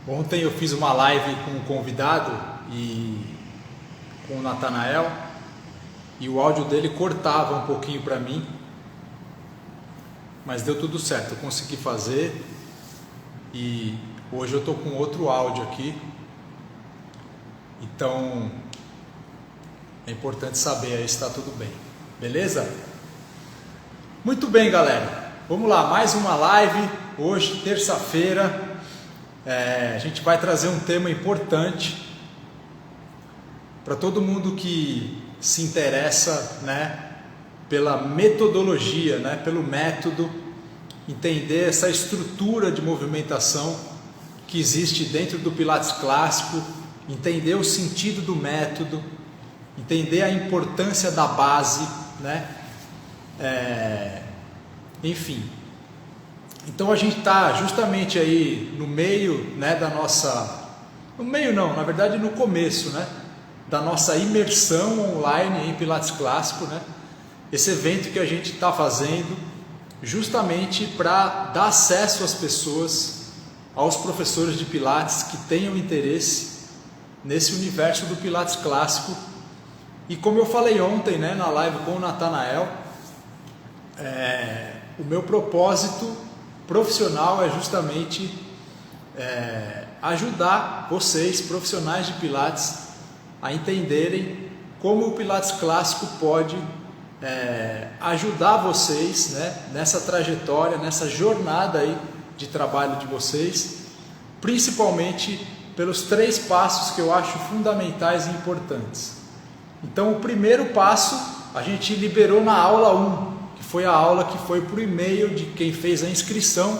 Ontem eu fiz uma live com um convidado e com o Natanael e o áudio dele cortava um pouquinho para mim, mas deu tudo certo, eu consegui fazer e hoje eu estou com outro áudio aqui, então é importante saber aí se está tudo bem, beleza? Muito bem, galera, vamos lá, mais uma live, hoje terça-feira. A gente vai trazer um tema importante para todo mundo que se interessa, pela metodologia, pelo método, entender essa estrutura de movimentação que existe dentro do Pilates clássico, entender o sentido do método, entender a importância da base, enfim. Então a gente está justamente aí no meio, da nossa, no meio não, na verdade no começo, da nossa imersão online em Pilates clássico, esse evento que a gente está fazendo justamente para dar acesso às pessoas, aos professores de Pilates que tenham interesse nesse universo do Pilates clássico. E como eu falei ontem, na live com o Natanael, o meu propósito profissional é justamente ajudar vocês, profissionais de Pilates, a entenderem como o Pilates clássico pode ajudar vocês, nessa trajetória, nessa jornada aí de trabalho de vocês, principalmente pelos 3 passos que eu acho fundamentais e importantes. Então, o primeiro passo a gente liberou na aula 1, foi a aula que foi por e-mail de quem fez a inscrição,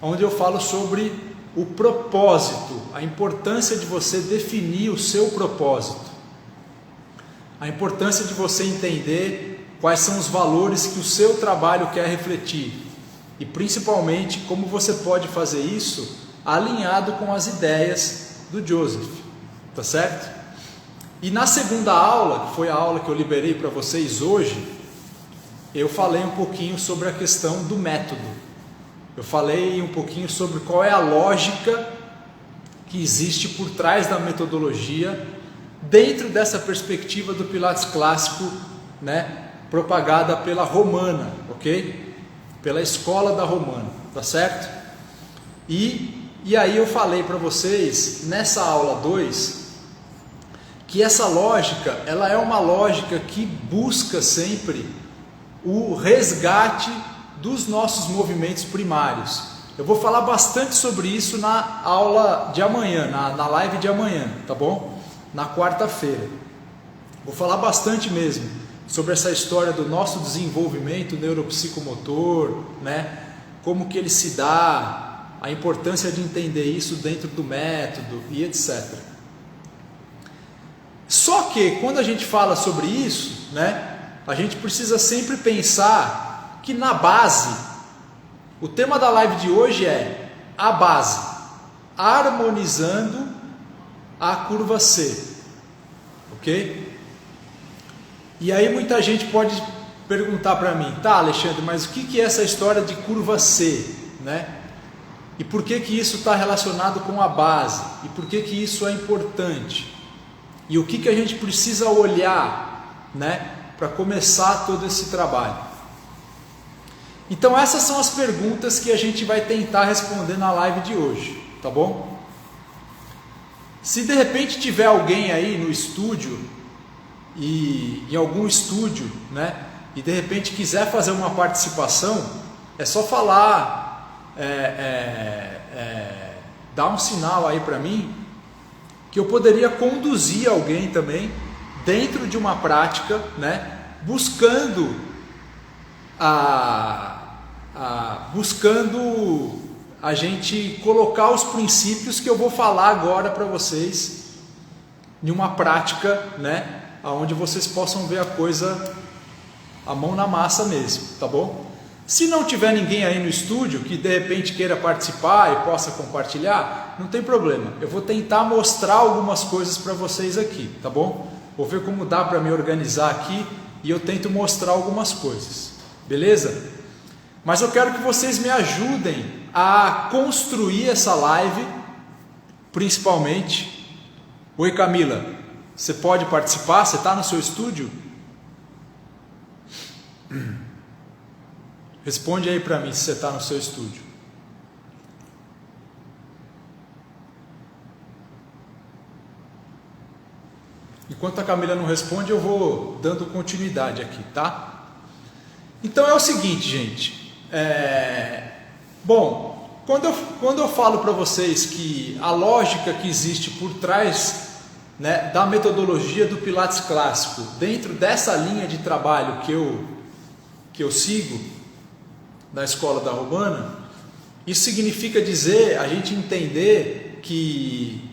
onde eu falo sobre o propósito, a importância de você definir o seu propósito, a importância de você entender quais são os valores que o seu trabalho quer refletir e principalmente como você pode fazer isso alinhado com as ideias do Joseph, tá certo? E na segunda aula, que foi a aula que eu liberei para vocês hoje, eu falei um pouquinho sobre a questão do método. Eu falei um pouquinho sobre qual é a lógica que existe por trás da metodologia dentro dessa perspectiva do Pilates clássico, propagada pela Romana, ok? Pela escola da Romana, tá certo? E aí eu falei para vocês, nessa aula 2, que essa lógica, ela é uma lógica que busca sempre o resgate dos nossos movimentos primários. Eu vou falar bastante sobre isso na aula de amanhã, na live de amanhã, tá bom? Na quarta-feira. Vou falar bastante mesmo sobre essa história do nosso desenvolvimento neuropsicomotor, como que ele se dá, a importância de entender isso dentro do método e etc. Só que quando a gente fala sobre isso, a gente precisa sempre pensar que na base, o tema da live de hoje é a base, harmonizando a curva C, ok? E aí muita gente pode perguntar para mim, tá, Alexandre, mas o que é essa história de curva C, E por que isso está relacionado com a base? E por que isso é importante? E o que a gente precisa olhar, para começar todo esse trabalho? Então essas são as perguntas que a gente vai tentar responder na live de hoje, tá bom? Se de repente tiver alguém aí no estúdio, e em algum estúdio, e de repente quiser fazer uma participação, é só falar, dar um sinal aí para mim, que eu poderia conduzir alguém também dentro de uma prática, buscando a gente colocar os princípios que eu vou falar agora para vocês em uma prática, onde vocês possam ver a coisa a mão na massa mesmo, tá bom? Se não tiver ninguém aí no estúdio que de repente queira participar e possa compartilhar, não tem problema, eu vou tentar mostrar algumas coisas para vocês aqui, tá bom? Vou ver como dá para me organizar aqui e eu tento mostrar algumas coisas, beleza? Mas eu quero que vocês me ajudem a construir essa live principalmente. Oi Camila, você pode participar? Você está no seu estúdio? Responde aí para mim se você está no seu estúdio. Enquanto a Camila não responde, eu vou dando continuidade aqui, tá? Então é o seguinte, gente. Bom, quando eu falo para vocês que a lógica que existe por trás, né, da metodologia do Pilates clássico, dentro dessa linha de trabalho que eu sigo na escola da Romana, isso significa dizer, a gente entender que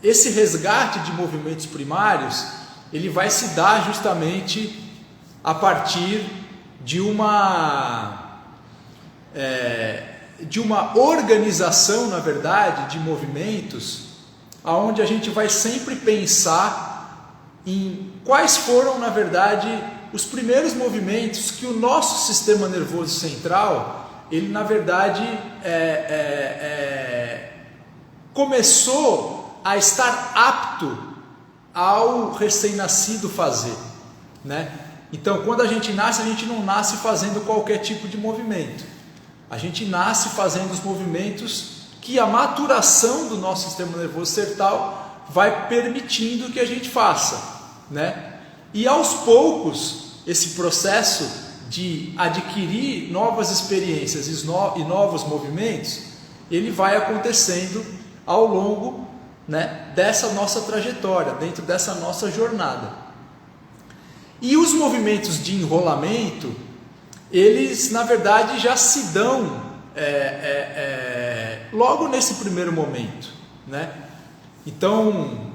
esse resgate de movimentos primários, ele vai se dar justamente a partir de uma organização, na verdade, de movimentos, aonde a gente vai sempre pensar em quais foram, na verdade, os primeiros movimentos que o nosso sistema nervoso central, ele na verdade começou a estar apto ao recém-nascido fazer, né? Então, quando a gente nasce, a gente não nasce fazendo qualquer tipo de movimento. A gente nasce fazendo os movimentos que a maturação do nosso sistema nervoso central vai permitindo que a gente faça, né? E aos poucos, esse processo de adquirir novas experiências e novos movimentos, ele vai acontecendo ao longo, né, dessa nossa trajetória, dentro dessa nossa jornada. E os movimentos de enrolamento, eles na verdade já se dão logo nesse primeiro momento, né? Então,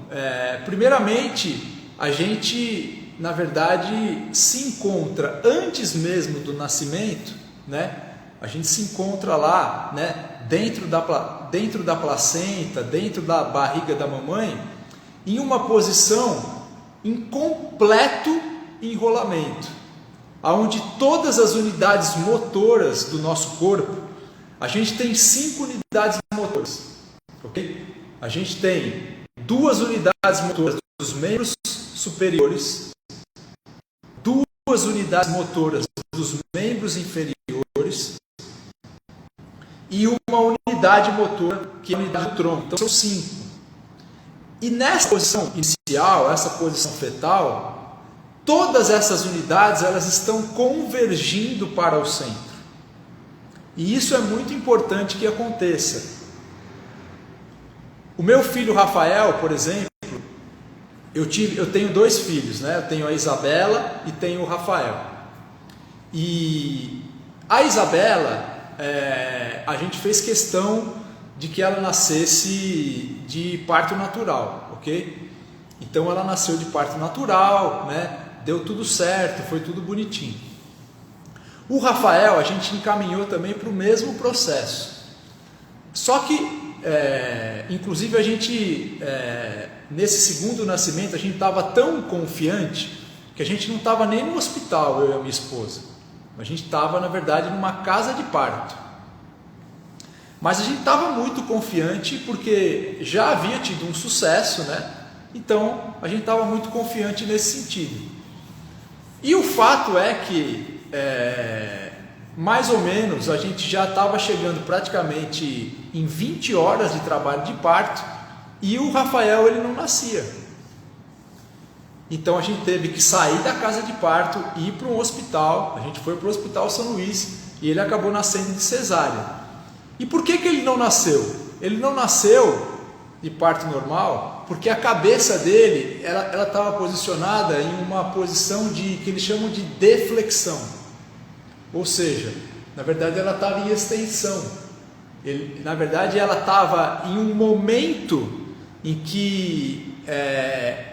primeiramente, a gente na verdade se encontra antes mesmo do nascimento, né? A gente se encontra lá, né, dentro da placenta, dentro da barriga da mamãe, em uma posição em completo enrolamento, onde todas as unidades motoras do nosso corpo, a gente tem 5 unidades motoras, ok? A gente tem 2 unidades motoras dos membros superiores, 2 unidades motoras dos membros inferiores e uma unidade motora que é a unidade do tronco. Então são 5. E nessa posição inicial, essa posição fetal, todas essas unidades elas estão convergindo para o centro. E isso é muito importante que aconteça. O meu filho Rafael, por exemplo, eu tenho 2 filhos, né? Eu tenho a Isabela e tenho o Rafael. E a Isabela, a gente fez questão de que ela nascesse de parto natural, ok? Então ela nasceu de parto natural, né? Deu tudo certo, foi tudo bonitinho. O Rafael a gente encaminhou também para o mesmo processo. Só que, inclusive a gente, nesse segundo nascimento, a gente estava tão confiante que a gente não estava nem no hospital, eu e a minha esposa. A gente estava, na verdade, numa casa de parto. Mas a gente estava muito confiante porque já havia tido um sucesso, né? Então a gente estava muito confiante nesse sentido. E o fato é que, mais ou menos, a gente já estava chegando praticamente em 20 horas de trabalho de parto e o Rafael ele não nascia. Então a gente teve que sair da casa de parto e ir para um hospital. A gente foi para o Hospital São Luís e ele acabou nascendo de cesárea. E por que ele não nasceu? Ele não nasceu de parto normal porque a cabeça dele ela estava posicionada em uma posição que eles chamam de deflexão. Ou seja, na verdade ela estava em extensão. Na verdade ela estava em um momento em que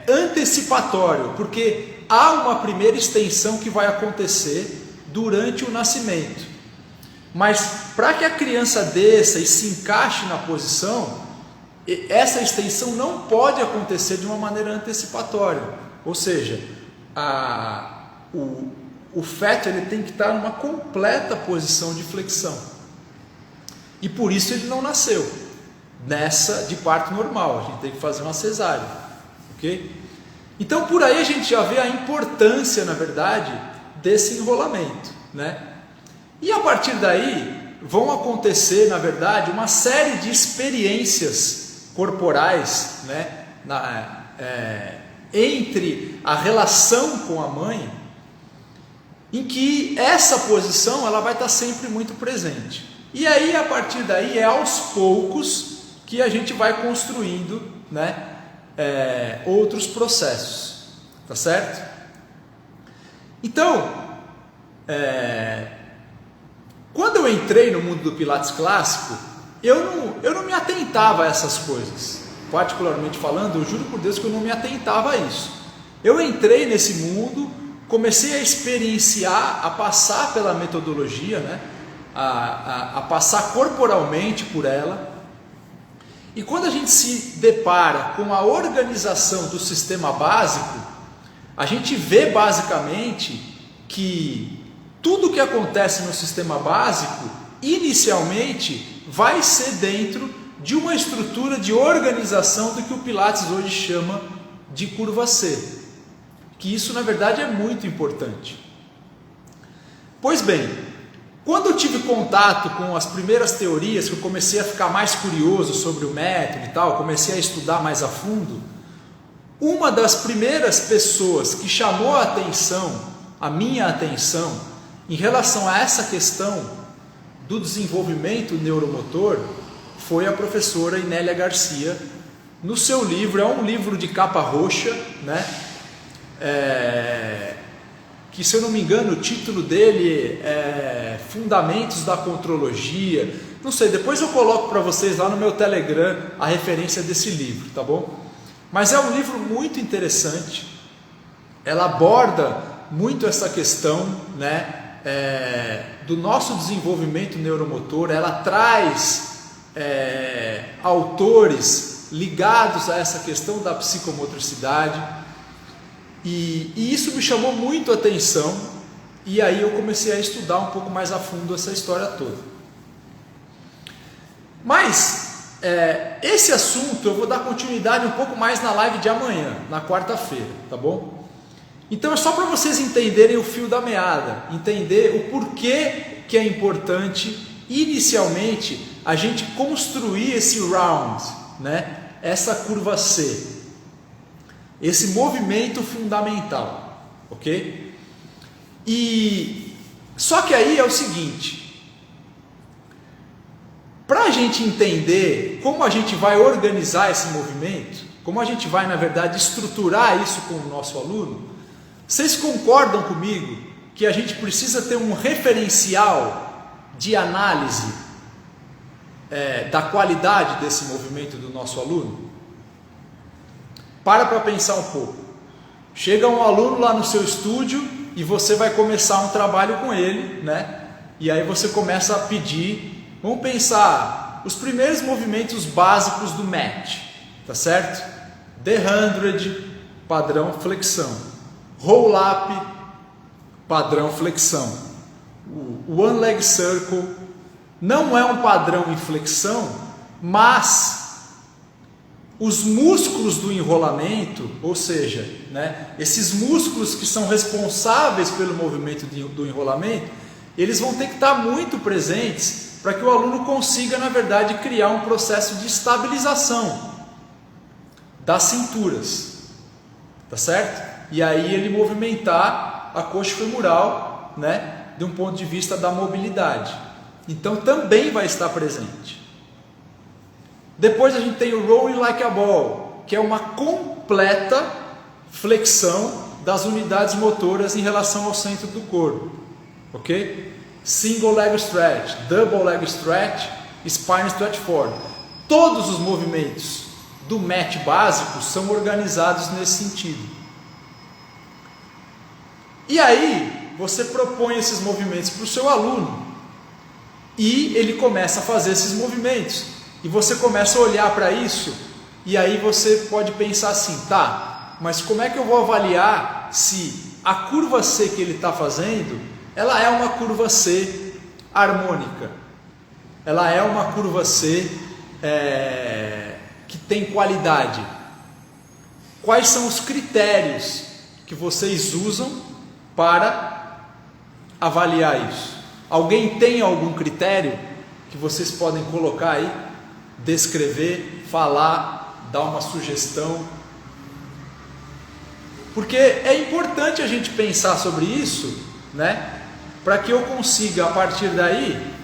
antecipatório, porque há uma primeira extensão que vai acontecer durante o nascimento. Mas para que a criança desça e se encaixe na posição, essa extensão não pode acontecer de uma maneira antecipatória. Ou seja, o feto ele tem que estar numa completa posição de flexão. E por isso ele não nasceu. nessa de parto normal, a gente tem que fazer uma cesárea, ok? Então por aí a gente já vê a importância, na verdade, desse enrolamento, né? E a partir daí vão acontecer, na verdade, uma série de experiências corporais, né? Entre a relação com a mãe, em que essa posição ela vai estar sempre muito presente. E aí a partir daí é aos poucos que a gente vai construindo, né, outros processos, tá certo? Então, quando eu entrei no mundo do Pilates clássico, eu não me atentava a essas coisas. Particularmente falando, eu juro por Deus que eu não me atentava a isso. Eu entrei nesse mundo, comecei a experienciar, a passar pela metodologia, né? a passar corporalmente por ela. E quando a gente se depara com a organização do sistema básico, a gente vê basicamente que tudo que acontece no sistema básico, inicialmente, vai ser dentro de uma estrutura de organização do que o Pilates hoje chama de curva C, que isso na verdade é muito importante. Pois bem, quando eu tive contato com as primeiras teorias, que eu comecei a ficar mais curioso sobre o método e tal, comecei a estudar mais a fundo, uma das primeiras pessoas que chamou a minha atenção, em relação a essa questão do desenvolvimento neuromotor, foi a professora Inélia Garcia, no seu livro, é um livro de capa roxa, né? Que, se eu não me engano, o título dele é Fundamentos da Contrologia, não sei, depois eu coloco para vocês lá no meu Telegram a referência desse livro, tá bom? Mas é um livro muito interessante, ela aborda muito essa questão, né, do nosso desenvolvimento neuromotor, ela traz autores ligados a essa questão da psicomotricidade, e isso me chamou muito a atenção, e aí eu comecei a estudar um pouco mais a fundo essa história toda. Mas esse assunto eu vou dar continuidade um pouco mais na live de amanhã, na quarta-feira, tá bom? Então é só para vocês entenderem o fio da meada, entender o porquê que é importante inicialmente a gente construir esse round, né? Essa curva C, esse movimento fundamental, ok? E só que aí é o seguinte, para a gente entender como a gente vai organizar esse movimento, como a gente vai, na verdade, estruturar isso com o nosso aluno, vocês concordam comigo que a gente precisa ter um referencial de análise da qualidade desse movimento do nosso aluno? Para pensar um pouco. Chega um aluno lá no seu estúdio e você vai começar um trabalho com ele, né? E aí você começa a pedir, vamos pensar, os primeiros movimentos básicos do mat, tá certo? The 100, padrão flexão. Roll up, padrão flexão. O one leg circle não é um padrão em flexão, mas os músculos do enrolamento, ou seja, né, esses músculos que são responsáveis pelo movimento do enrolamento, eles vão ter que estar muito presentes para que o aluno consiga, na verdade, criar um processo de estabilização das cinturas, tá certo? E aí ele movimentar a coxa femoral, né, de um ponto de vista da mobilidade. Então também vai estar presente. Depois a gente tem o Rolling Like a Ball, que é uma completa flexão das unidades motoras em relação ao centro do corpo, ok? Single Leg Stretch, Double Leg Stretch, Spine Stretch Forward. Todos os movimentos do mat básico são organizados nesse sentido. E aí você propõe esses movimentos para o seu aluno e ele começa a fazer esses movimentos. E você começa a olhar para isso, e aí você pode pensar assim, tá, mas como é que eu vou avaliar se a curva C que ele está fazendo, ela é uma curva C harmônica, ela é uma curva C que tem qualidade? Quais são os critérios que vocês usam para avaliar isso? Alguém tem algum critério que vocês podem colocar aí, descrever, falar, dar uma sugestão? Porque é importante a gente pensar sobre isso, né? Para que eu consiga, a partir daí,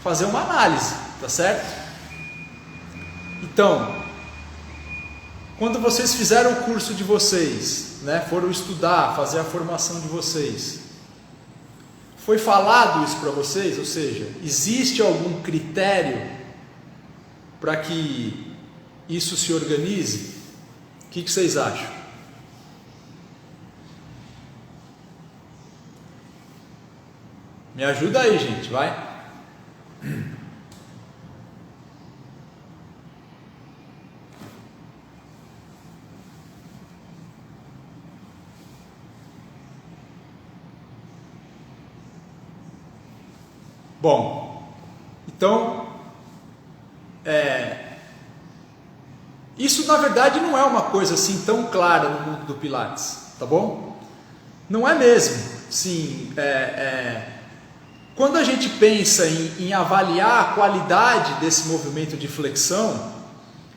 fazer uma análise, tá certo? Então, quando vocês fizeram o curso de vocês, né, foram estudar, fazer a formação de vocês, foi falado isso para vocês? Ou seja, existe algum critério para que isso se organize? O que vocês acham? Me ajuda aí, gente, vai. Bom, então, isso na verdade não é uma coisa assim tão clara no mundo do Pilates, tá bom? Não é mesmo. Sim, quando a gente pensa em avaliar a qualidade desse movimento de flexão,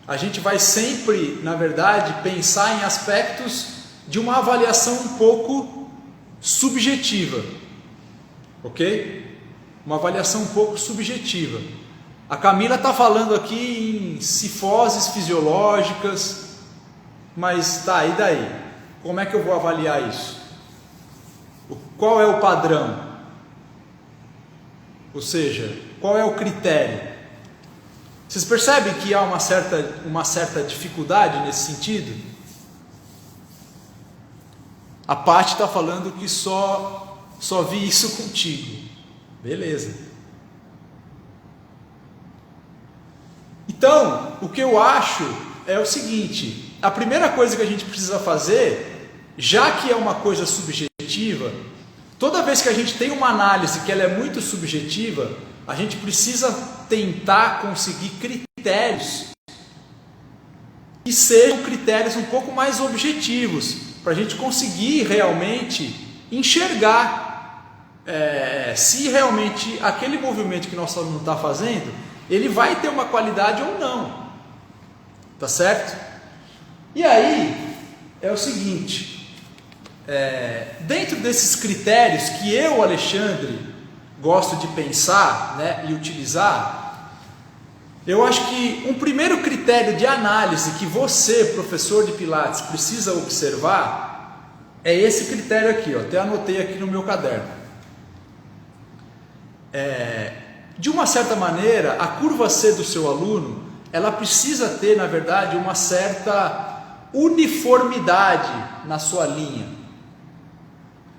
a gente vai sempre, na verdade, pensar em aspectos de uma avaliação um pouco subjetiva, ok? Uma avaliação um pouco subjetiva. A Camila está falando aqui em cifoses fisiológicas, mas tá, e daí? Como é que eu vou avaliar isso? Qual é o padrão? Ou seja, qual é o critério? Vocês percebem que há uma certa dificuldade nesse sentido? A Paty está falando que só vi isso contigo. Beleza. Então, o que eu acho é o seguinte: a primeira coisa que a gente precisa fazer, já que é uma coisa subjetiva, toda vez que a gente tem uma análise que ela é muito subjetiva, a gente precisa tentar conseguir critérios que sejam critérios um pouco mais objetivos, para a gente conseguir realmente enxergar se realmente aquele movimento que nosso aluno está fazendo, ele vai ter uma qualidade ou não, tá certo? E aí é o seguinte, dentro desses critérios que eu, Alexandre, gosto de pensar, né, e utilizar, eu acho que um primeiro critério de análise que você, professor de Pilates, precisa observar é esse critério aqui, ó, até anotei aqui no meu caderno. De uma certa maneira, a curva C do seu aluno, ela precisa ter, na verdade, uma certa uniformidade na sua linha.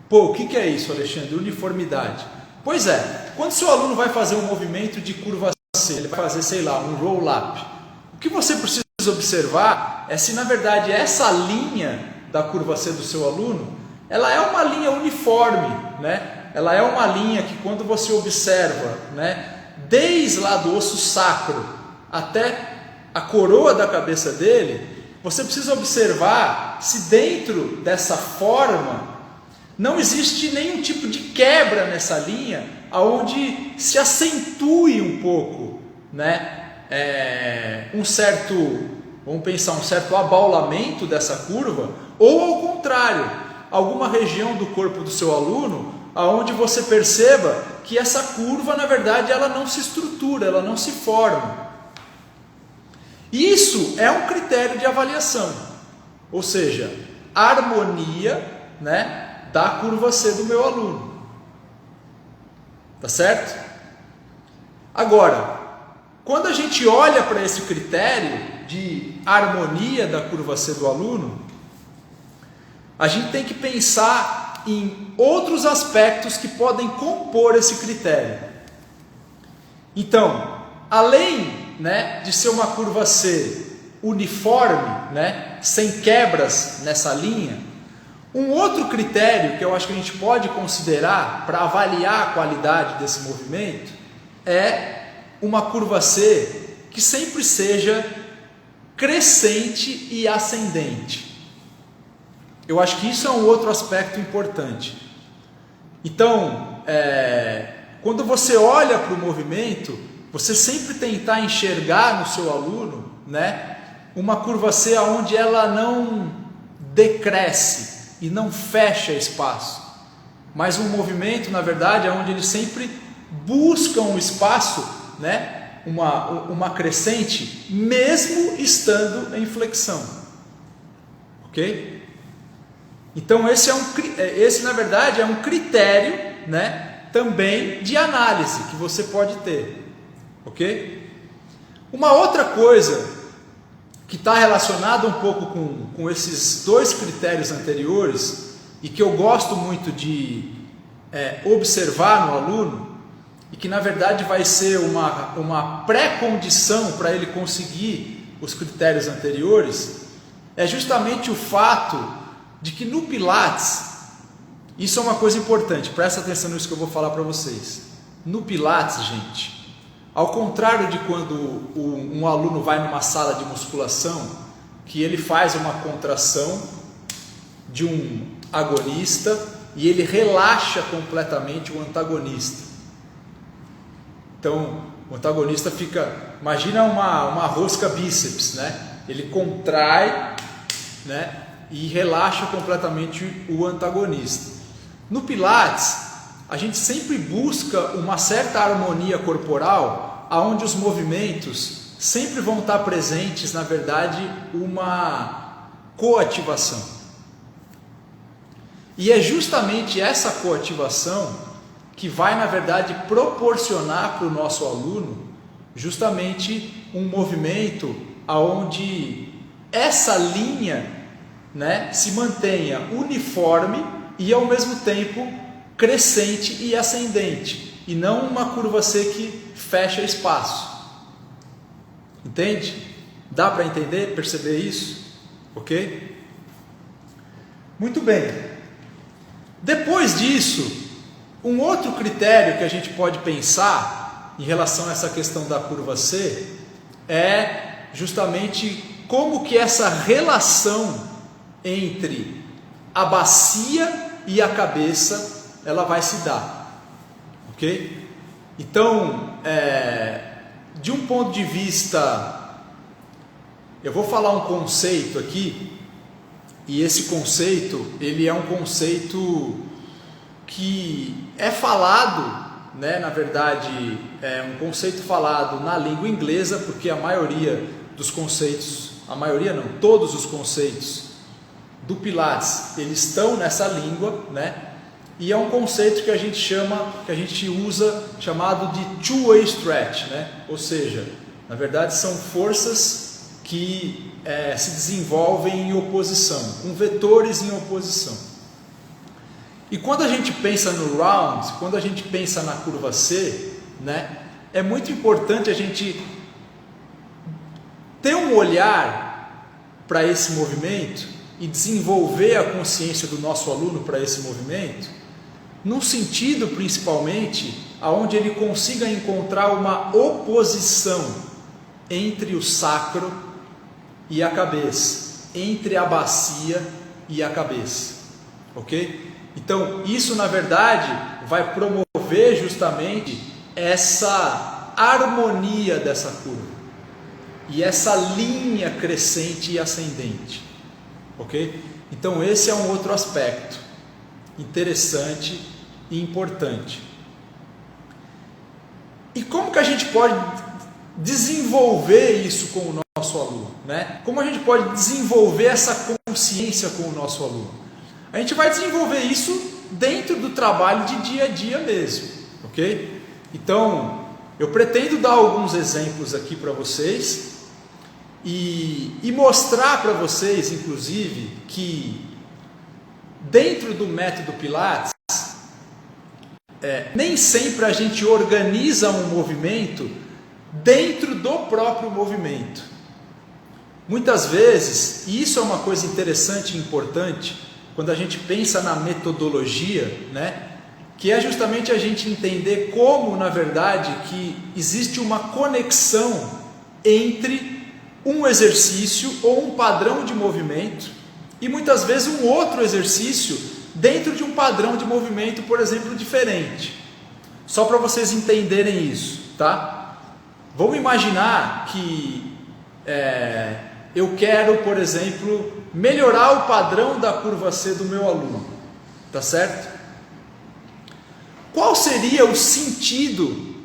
Pô, o que é isso, Alexandre? Uniformidade. Pois é, quando seu aluno vai fazer um movimento de curva C, ele vai fazer, sei lá, um roll-up, o que você precisa observar é se, na verdade, essa linha da curva C do seu aluno, ela é uma linha uniforme, né? Ela é uma linha que, quando você observa, né, desde lá do osso sacro até a coroa da cabeça dele, você precisa observar se dentro dessa forma não existe nenhum tipo de quebra nessa linha, aonde se acentue um pouco, né, um certo, vamos pensar, um certo abaulamento dessa curva, ou ao contrário, alguma região do corpo do seu aluno aonde você perceba que essa curva, na verdade, ela não se estrutura, ela não se forma. Isso é um critério de avaliação, ou seja, a harmonia, né, da curva C do meu aluno. Tá certo? Agora, quando a gente olha para esse critério de harmonia da curva C do aluno, a gente tem que pensar em outros aspectos que podem compor esse critério. Então, além, né, de ser uma curva C uniforme, né, sem quebras nessa linha, um outro critério que eu acho que a gente pode considerar para avaliar a qualidade desse movimento é uma curva C que sempre seja crescente e ascendente. Eu acho que isso é um outro aspecto importante. Então, quando você olha para o movimento, você sempre tentar enxergar no seu aluno, né, uma curva C onde ela não decresce e não fecha espaço, mas um movimento, na verdade, é onde ele sempre busca um espaço, né, uma crescente, mesmo estando em flexão. Ok? Então esse na verdade é um critério, né, também de análise que você pode ter. Ok? Uma outra coisa que está relacionada um pouco com esses dois critérios anteriores e que eu gosto muito de observar no aluno, e que na verdade vai ser uma pré-condição para ele conseguir os critérios anteriores, é justamente o fato de que no Pilates, isso é uma coisa importante, presta atenção nisso que eu vou falar para vocês. No Pilates, gente, ao contrário de quando um aluno vai numa sala de musculação, que ele faz uma contração de um agonista e ele relaxa completamente o antagonista. Então, o antagonista fica, imagina uma rosca bíceps, né? Ele contrai, né, e relaxa completamente o antagonista. No Pilates, a gente sempre busca uma certa harmonia corporal, aonde os movimentos sempre vão estar presentes, na verdade, uma coativação. E é justamente essa coativação que vai, na verdade, proporcionar para o nosso aluno justamente um movimento aonde essa linha, né, se mantenha uniforme e ao mesmo tempo crescente e ascendente, e não uma curva C que fecha espaço. Entende? Dá para entender, perceber isso? Ok? Muito bem. Depois disso, um outro critério que a gente pode pensar em relação a essa questão da curva C é justamente como que essa relação entre a bacia e a cabeça ela vai se dar, ok? Então, de um ponto de vista, eu vou falar um conceito aqui, e esse conceito, ele é um conceito que é falado, né, na verdade, é um conceito falado na língua inglesa, porque a maioria dos conceitos, a maioria não, todos os conceitos do Pilates, eles estão nessa língua, né? E é um conceito que a gente usa, chamado de two-way stretch, né? Ou seja, na verdade são forças que se desenvolvem em oposição, com vetores em oposição. E quando a gente pensa no round, quando a gente pensa na curva C, né? É muito importante a gente ter um olhar para esse movimento e desenvolver a consciência do nosso aluno para esse movimento, num sentido principalmente aonde ele consiga encontrar uma oposição entre o sacro e a cabeça, entre a bacia e a cabeça, ok? Então isso na verdade vai promover justamente essa harmonia dessa curva e essa linha crescente e ascendente, ok? Então esse é um outro aspecto interessante e importante. E como que a gente pode desenvolver isso com o nosso aluno, né? Como a gente pode desenvolver essa consciência com o nosso aluno? A gente vai desenvolver isso dentro do trabalho de dia a dia mesmo, ok? Então, eu pretendo dar alguns exemplos aqui para vocês e mostrar para vocês, inclusive, que dentro do método Pilates, nem sempre a gente organiza um movimento dentro do próprio movimento. Muitas vezes, e isso é uma coisa interessante e importante, quando a gente pensa na metodologia, né, que é justamente a gente entender como, na verdade, que existe uma conexão entre um exercício ou um padrão de movimento e muitas vezes um outro exercício dentro de um padrão de movimento, por exemplo, diferente. Só para vocês entenderem isso, tá? Vamos imaginar que eu quero, por exemplo, melhorar o padrão da curva C do meu aluno, tá certo? Qual seria o sentido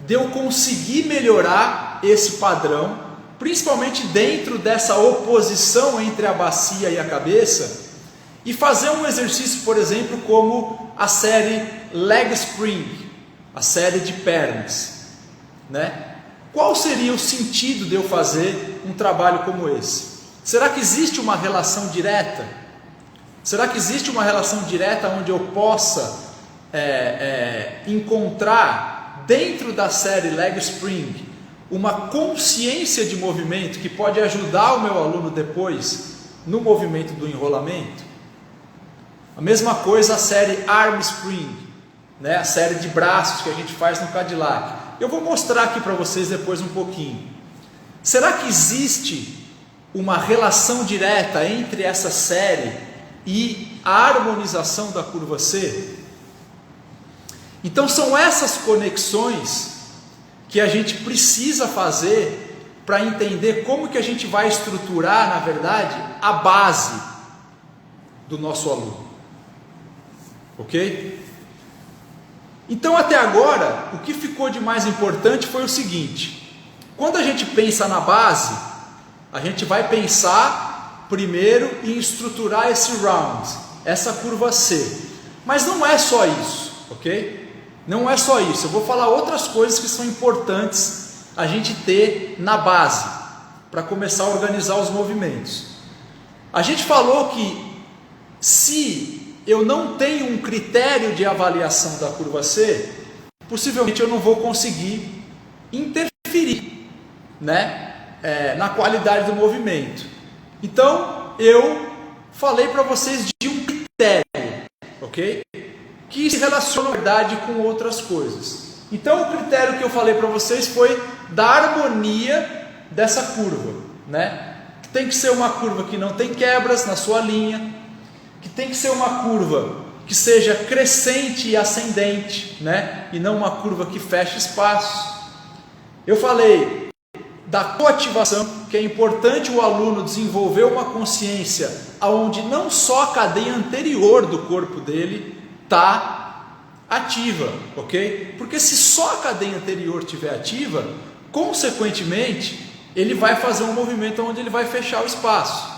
de eu conseguir melhorar esse padrão, principalmente dentro dessa oposição entre a bacia e a cabeça, e fazer um exercício, por exemplo, como a série Leg Spring, a série de pernas, né? Qual seria o sentido de eu fazer um trabalho como esse? Será que existe uma relação direta? Será que existe uma relação direta onde eu possa encontrar dentro da série Leg Spring uma consciência de movimento que pode ajudar o meu aluno depois no movimento do enrolamento? A mesma coisa a série Arm Spring, né? A série de braços que a gente faz no Cadillac. Eu vou mostrar aqui para vocês depois um pouquinho. Será que existe uma relação direta entre essa série e a harmonização da curva C? Então são essas conexões que a gente precisa fazer para entender como que a gente vai estruturar, na verdade, a base do nosso aluno. Ok? Então até agora, o que ficou de mais importante foi o seguinte: quando a gente pensa na base, a gente vai pensar primeiro em estruturar esse round, essa curva C. Mas não é só isso, ok? Não é só isso. Eu vou falar outras coisas que são importantes a gente ter na base, para começar a organizar os movimentos. A gente falou que se eu não tenho um critério de avaliação da curva C, possivelmente eu não vou conseguir interferir, né, na qualidade do movimento. Então, eu falei para vocês de um critério, ok? Que se relaciona, na verdade, com outras coisas. Então, o critério que eu falei para vocês foi da harmonia dessa curva, né? Que tem que ser uma curva que não tem quebras na sua linha, que tem que ser uma curva que seja crescente e ascendente, né? E não uma curva que feche espaços. Eu falei da coativação, que é importante o aluno desenvolver uma consciência onde não só a cadeia anterior do corpo dele está ativa, ok? Porque se só a cadeia anterior estiver ativa, consequentemente, ele vai fazer um movimento onde ele vai fechar o espaço.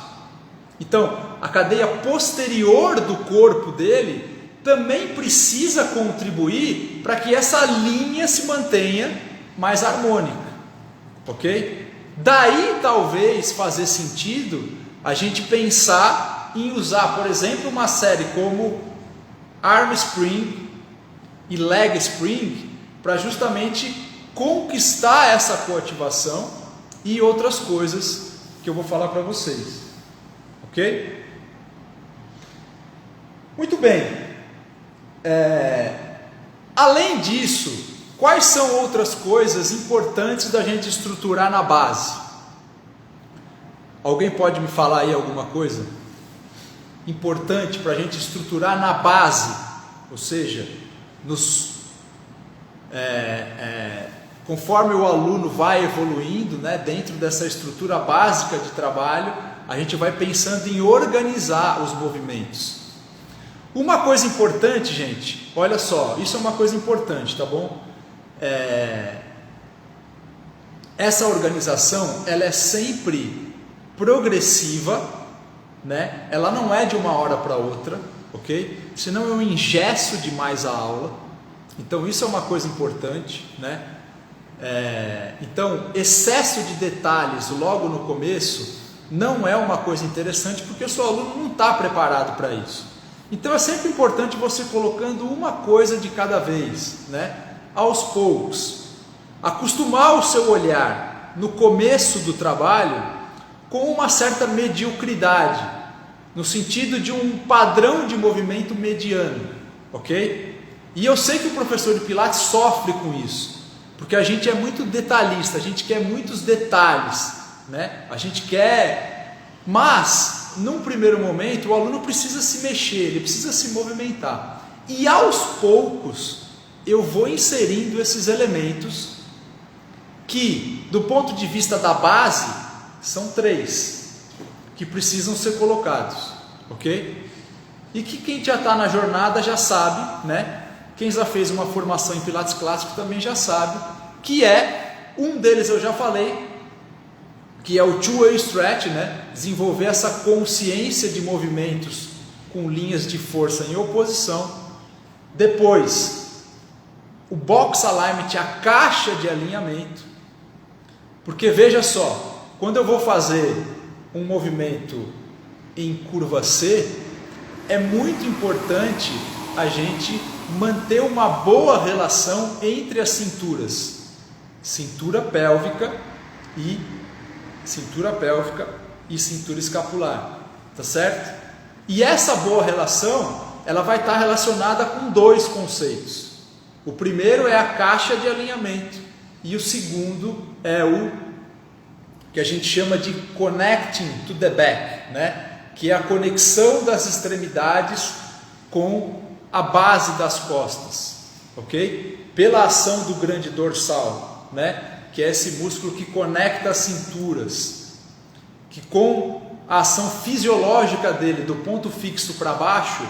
Então, a cadeia posterior do corpo dele também precisa contribuir para que essa linha se mantenha mais harmônica, ok? Daí talvez fazer sentido a gente pensar em usar, por exemplo, uma série como Arm Spring e Leg Spring para justamente conquistar essa coativação e outras coisas que eu vou falar para vocês. Ok? Muito bem. Além disso, quais são outras coisas importantes da gente estruturar na base? Alguém pode me falar aí alguma coisa importante para a gente estruturar na base? Ou seja, conforme o aluno vai evoluindo, né, dentro dessa estrutura básica de trabalho, a gente vai pensando em organizar os movimentos. Uma coisa importante, gente, olha só, isso é uma coisa importante, tá bom? Essa organização, ela é sempre progressiva, né? Ela não é de uma hora para outra, ok? Senão eu engesso demais a aula. Então isso é uma coisa importante, né? Então, excesso de detalhes logo no começo não é uma coisa interessante, porque o seu aluno não está preparado para isso. Então é sempre importante você colocando uma coisa de cada vez, né? Aos poucos, acostumar o seu olhar no começo do trabalho com uma certa mediocridade, no sentido de um padrão de movimento mediano, ok? E eu sei que o professor de Pilates sofre com isso, Porque a gente é muito detalhista, a gente quer muitos detalhes, né? A gente quer, mas num primeiro momento o aluno precisa se mexer, ele precisa se movimentar. E aos poucos eu vou inserindo esses elementos que, do ponto de vista da base, são 3 que precisam ser colocados, ok? E que quem já está na jornada já sabe, né? Quem já fez uma formação em Pilates clássico também já sabe, que é, um deles eu já falei, que é o two-way stretch, né? Desenvolver essa consciência de movimentos com linhas de força em oposição. Depois, o box alignment, a caixa de alinhamento, porque veja só, quando eu vou fazer um movimento em curva C, é muito importante a gente manter uma boa relação entre as cinturas, cintura pélvica e cintura escapular, tá certo? E essa boa relação, ela vai estar relacionada com 2 conceitos. O primeiro é a caixa de alinhamento e o segundo é o que a gente chama de connecting to the back, né? Que é a conexão das extremidades com a base das costas, ok? Pela ação do grande dorsal, né? Que é esse músculo que conecta as cinturas, que com a ação fisiológica dele, do ponto fixo para baixo,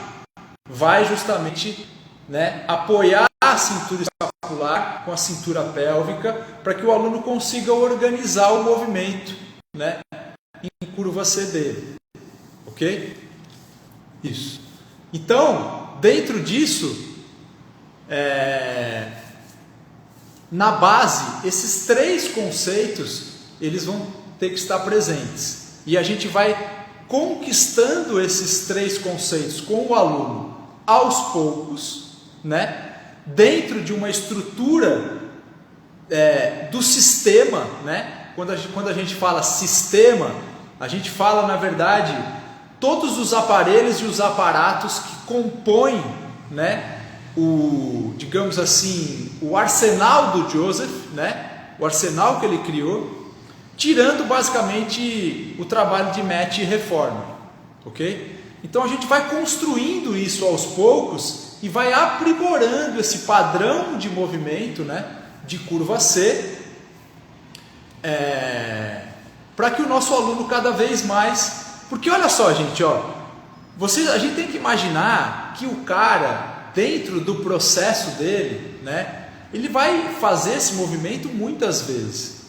vai justamente, né, apoiar a cintura escapular com a cintura pélvica, para que o aluno consiga organizar o movimento, né, em curva C dele, ok? Isso. Então, dentro disso, na base, esses 3 conceitos, eles vão ter que estar presentes. E a gente vai conquistando esses 3 conceitos com o aluno aos poucos, né? Dentro de uma estrutura do sistema, né? Quando a gente fala sistema, a gente fala, na verdade, todos os aparelhos e os aparatos que compõem, né? Digamos assim, o arsenal do Joseph, né? O arsenal que ele criou, tirando basicamente o trabalho de Matt e Reformer, ok? Então a gente vai construindo isso aos poucos e vai aprimorando esse padrão de movimento, né? De curva C, para que o nosso aluno cada vez mais, porque olha só, gente, ó, a gente tem que imaginar que o cara, dentro do processo dele, né, ele vai fazer esse movimento muitas vezes.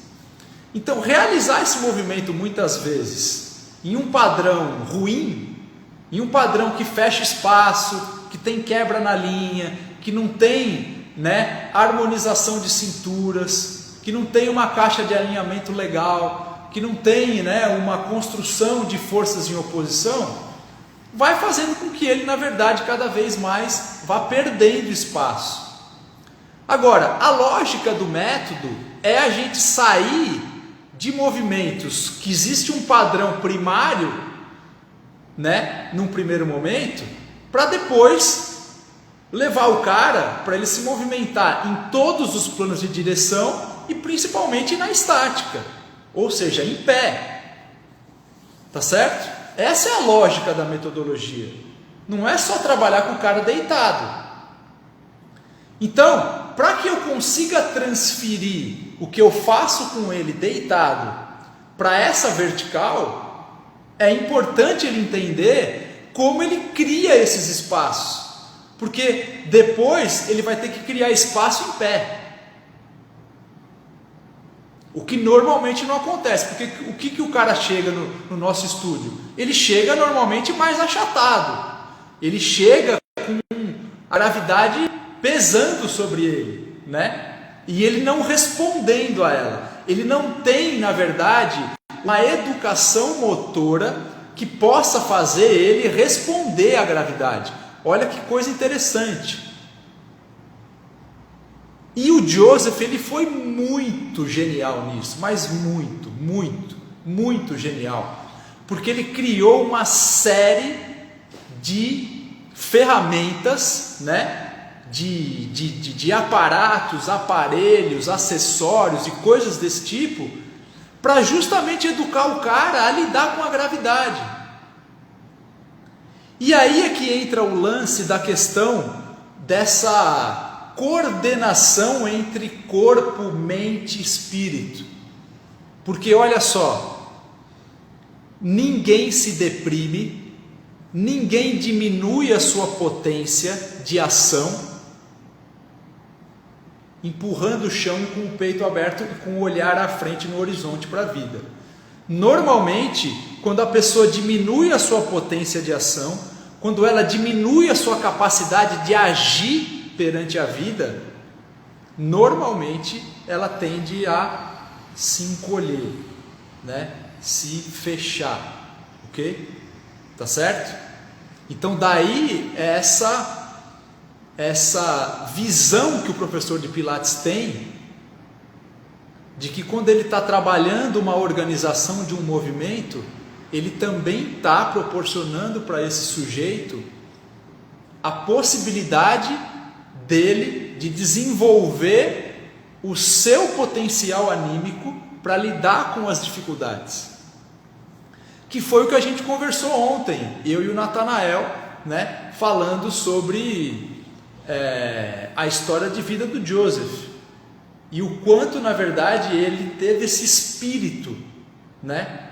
Então, realizar esse movimento muitas vezes em um padrão ruim, em um padrão que fecha espaço, que tem quebra na linha, que não tem, né, harmonização de cinturas, que não tem uma caixa de alinhamento legal, que não tem, né, uma construção de forças em oposição, vai fazendo com que ele, na verdade, cada vez mais vá perdendo espaço. Agora, a lógica do método é a gente sair de movimentos que existe um padrão primário, né, num primeiro momento, para depois levar o cara para ele se movimentar em todos os planos de direção e principalmente na estática, ou seja, em pé. Tá certo? Essa é a lógica da metodologia. Não é só trabalhar com o cara deitado. Então, para que eu consiga transferir o que eu faço com ele deitado para essa vertical, é importante ele entender como ele cria esses espaços. Porque depois ele vai ter que criar espaço em pé. O que normalmente não acontece, porque o que o cara chega no nosso estúdio? Ele chega normalmente mais achatado, ele chega com a gravidade pesando sobre ele, né? E ele não respondendo a ela, ele não tem, na verdade, uma educação motora que possa fazer ele responder à gravidade. Olha que coisa interessante. E o Joseph, ele foi muito genial nisso, mas muito genial, porque ele criou uma série de ferramentas, né, de aparatos, aparelhos, acessórios e coisas desse tipo, para justamente educar o cara a lidar com a gravidade. E aí é que entra o lance da questão dessa coordenação entre corpo, mente e espírito. Porque olha só, ninguém se deprime, ninguém diminui a sua potência de ação, empurrando o chão com o peito aberto e com o olhar à frente no horizonte para a vida. Normalmente, quando a pessoa diminui a sua potência de ação, quando ela diminui a sua capacidade de agir perante a vida, normalmente ela tende a se encolher, né? Se fechar, ok? Tá certo? Então daí essa visão que o professor de Pilates tem, de que quando ele está trabalhando uma organização de um movimento, ele também está proporcionando para esse sujeito a possibilidade dele de desenvolver o seu potencial anímico para lidar com as dificuldades. Que foi o que a gente conversou ontem, eu e o Natanael, né, falando sobre a história de vida do Joseph. E o quanto, na verdade, ele teve esse espírito, né,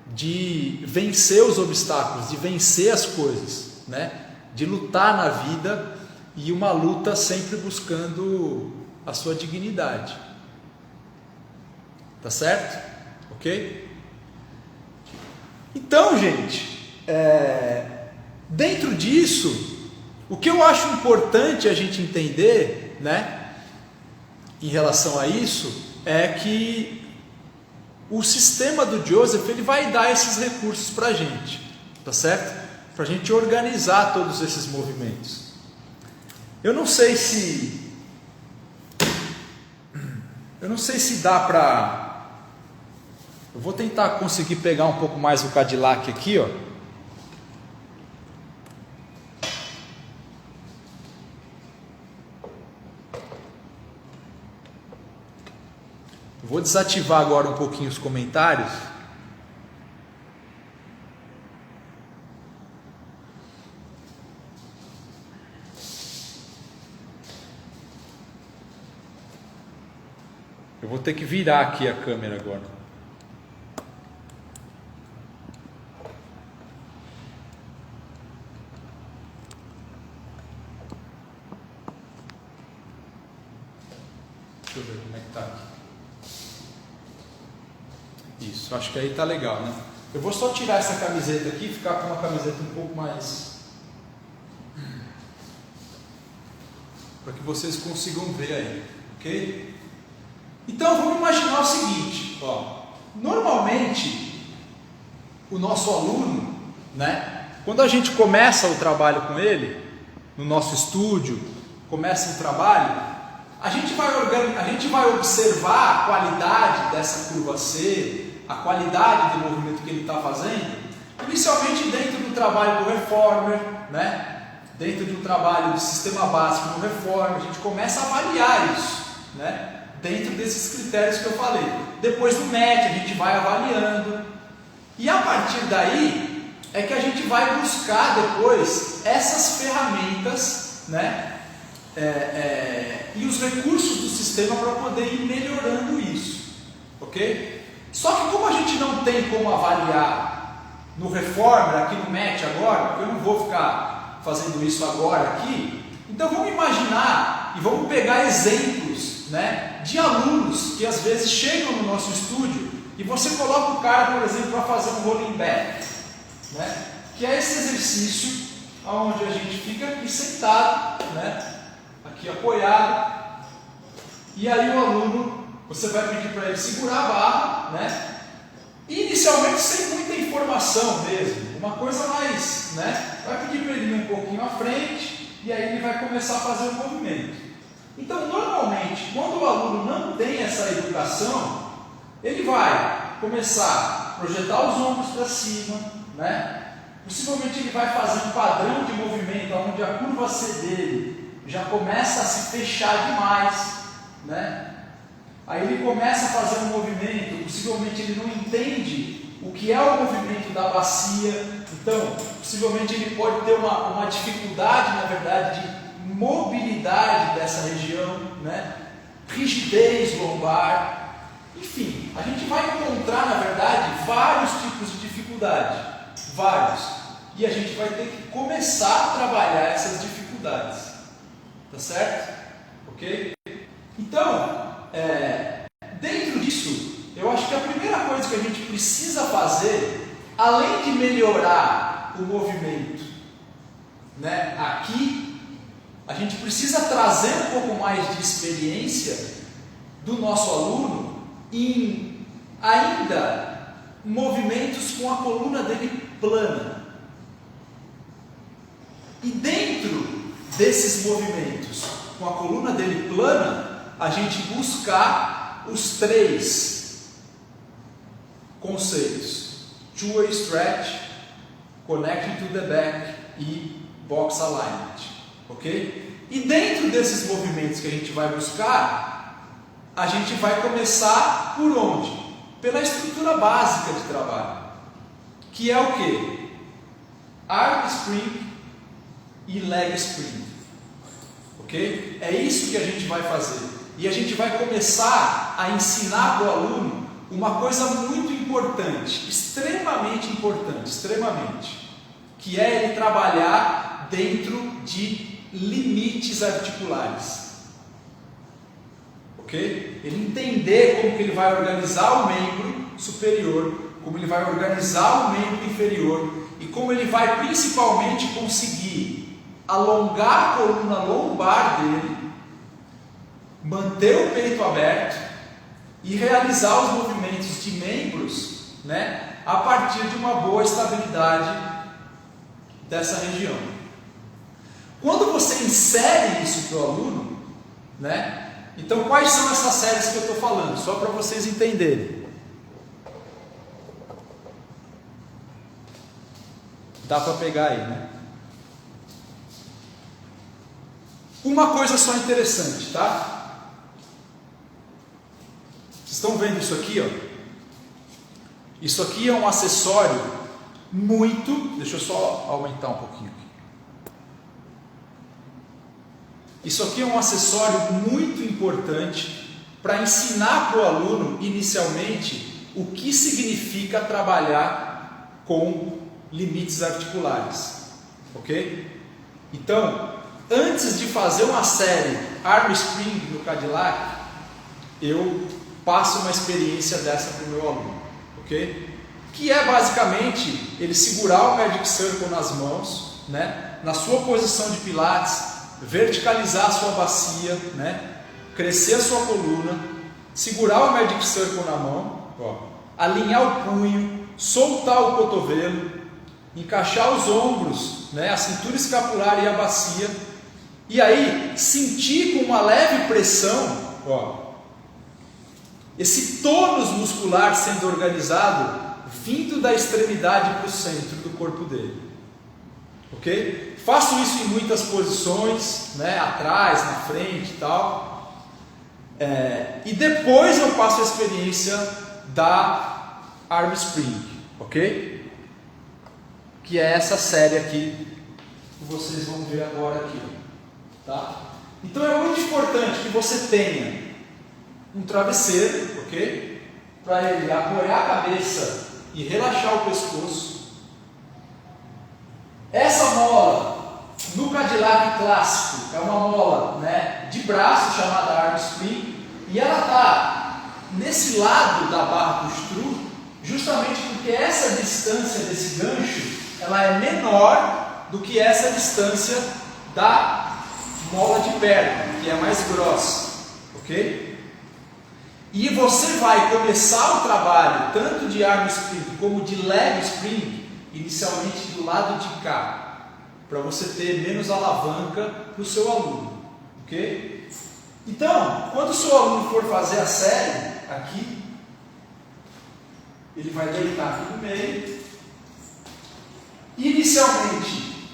de vencer os obstáculos, de vencer as coisas, né, de lutar na vida, e uma luta sempre buscando a sua dignidade. Tá certo? Ok? Então, gente, dentro disso, o que eu acho importante a gente entender, né, em relação a isso, é que o sistema do Joseph, ele vai dar esses recursos para a gente, tá certo? Para a gente organizar todos esses movimentos. Eu não sei se dá para... Eu vou tentar conseguir pegar um pouco mais o Cadillac aqui, ó. Vou desativar agora um pouquinho os comentários. Eu vou ter que virar aqui a câmera agora. Deixa eu ver como é que tá aqui. Isso, acho que aí tá legal, né? Eu vou só tirar essa camiseta aqui e ficar com uma camiseta um pouco mais... para que vocês consigam ver aí, ok? Então vamos imaginar o seguinte, ó. Normalmente, o nosso aluno, né? Quando a gente começa o trabalho com ele, no nosso estúdio, começa o trabalho, a gente vai observar a qualidade dessa curva C, a qualidade do movimento que ele está fazendo, inicialmente dentro do trabalho do Reformer, né? Dentro do trabalho do sistema básico do Reformer, a gente começa a avaliar isso, né? Dentro desses critérios que eu falei. Depois no MET a gente vai avaliando, e a partir daí é que a gente vai buscar depois essas ferramentas, né? E os recursos do sistema para poder ir melhorando isso, ok? Só que como a gente não tem como avaliar no Reformer, aqui no MET agora, porque eu não vou ficar fazendo isso agora aqui, então vamos imaginar e vamos pegar exemplos, né, de alunos que às vezes chegam no nosso estúdio e você coloca o cara, por exemplo, para fazer um rolling back, né, que é esse exercício onde a gente fica aqui sentado, né, aqui apoiado, e aí o aluno, você vai pedir para ele segurar a barra, né? Inicialmente sem muita informação mesmo, uma coisa mais, né? Vai pedir para ele ir um pouquinho à frente e aí ele vai começar a fazer o movimento. Então, normalmente, quando o aluno não tem essa educação, ele vai começar a projetar os ombros para cima, né? Possivelmente ele vai fazer um padrão de movimento onde a curva C dele já começa a se fechar demais, né? Aí ele começa a fazer um movimento, possivelmente ele não entende o que é o movimento da bacia, então possivelmente ele pode ter uma dificuldade, na verdade, de mobilidade dessa região, né? Rigidez lombar, enfim, a gente vai encontrar, na verdade, vários tipos de dificuldade, vários, e a gente vai ter que começar a trabalhar essas dificuldades, tá certo? Ok? Então, dentro disso, eu acho que a primeira coisa que a gente precisa fazer, além de melhorar o movimento, né, aqui, a gente precisa trazer um pouco mais de experiência do nosso aluno em ainda movimentos com a coluna dele plana. E dentro desses movimentos com a coluna dele plana, a gente buscar os 3 conceitos: two-way stretch, connecting to the back e box alignment. Ok? E dentro desses movimentos que a gente vai buscar, a gente vai começar por onde? Pela estrutura básica de trabalho, que é o que? Arm spring e leg spring. Ok? É isso que a gente vai fazer. E a gente vai começar a ensinar para o aluno uma coisa muito importante, extremamente importante, que é ele trabalhar dentro de limites articulares. Ok? Ele entender como que ele vai organizar o membro superior, como ele vai organizar o membro inferior e como ele vai principalmente conseguir alongar a coluna lombar dele, manter o peito aberto e realizar os movimentos de membros, né, a partir de uma boa estabilidade dessa região. Quando você insere isso para o aluno, né, então quais são essas séries que eu estou falando? Só para vocês entenderem. Dá para pegar aí, né? Uma coisa só interessante, tá? Vocês estão vendo isso aqui, ó? Isso aqui é um acessório muito... Deixa eu só aumentar um pouquinho aqui. Isso aqui é um acessório muito importante para ensinar para o aluno, inicialmente, o que significa trabalhar com limites articulares. Ok? Então, antes de fazer uma série Arm Spring no Cadillac, eu passo uma experiência dessa para o meu aluno. Ok? Que é basicamente ele segurar o Magic Circle nas mãos, né? Na sua posição de pilates, verticalizar a sua bacia, né? Crescer a sua coluna, segurar o Magic Circle na mão, ó, alinhar o punho, soltar o cotovelo, encaixar os ombros, né? A cintura escapular e a bacia, e aí sentir com uma leve pressão, ó, esse tônus muscular sendo organizado, vindo da extremidade para o centro do corpo dele. Ok? Faço isso em muitas posições, né? Atrás, na frente e tal. E depois eu passo a experiência da Arm Spring. Ok? Que é essa série aqui que vocês vão ver agora aqui. Tá? Então é muito importante que você tenha um travesseiro, ok? Para ele apoiar a cabeça e relaxar o pescoço. Essa mola, no Cadillac clássico, é uma mola, né, de braço chamada Arm Spring, e ela está nesse lado da barra do screw, justamente porque essa distância desse gancho, ela é menor do que essa distância da mola de perna, que é mais grossa, ok? E você vai começar o trabalho tanto de Arm Spring como de Leg Spring inicialmente do lado de cá, para você ter menos alavanca para o seu aluno, ok? Então, quando o seu aluno for fazer a série aqui, ele vai deitar aqui no meio. Inicialmente,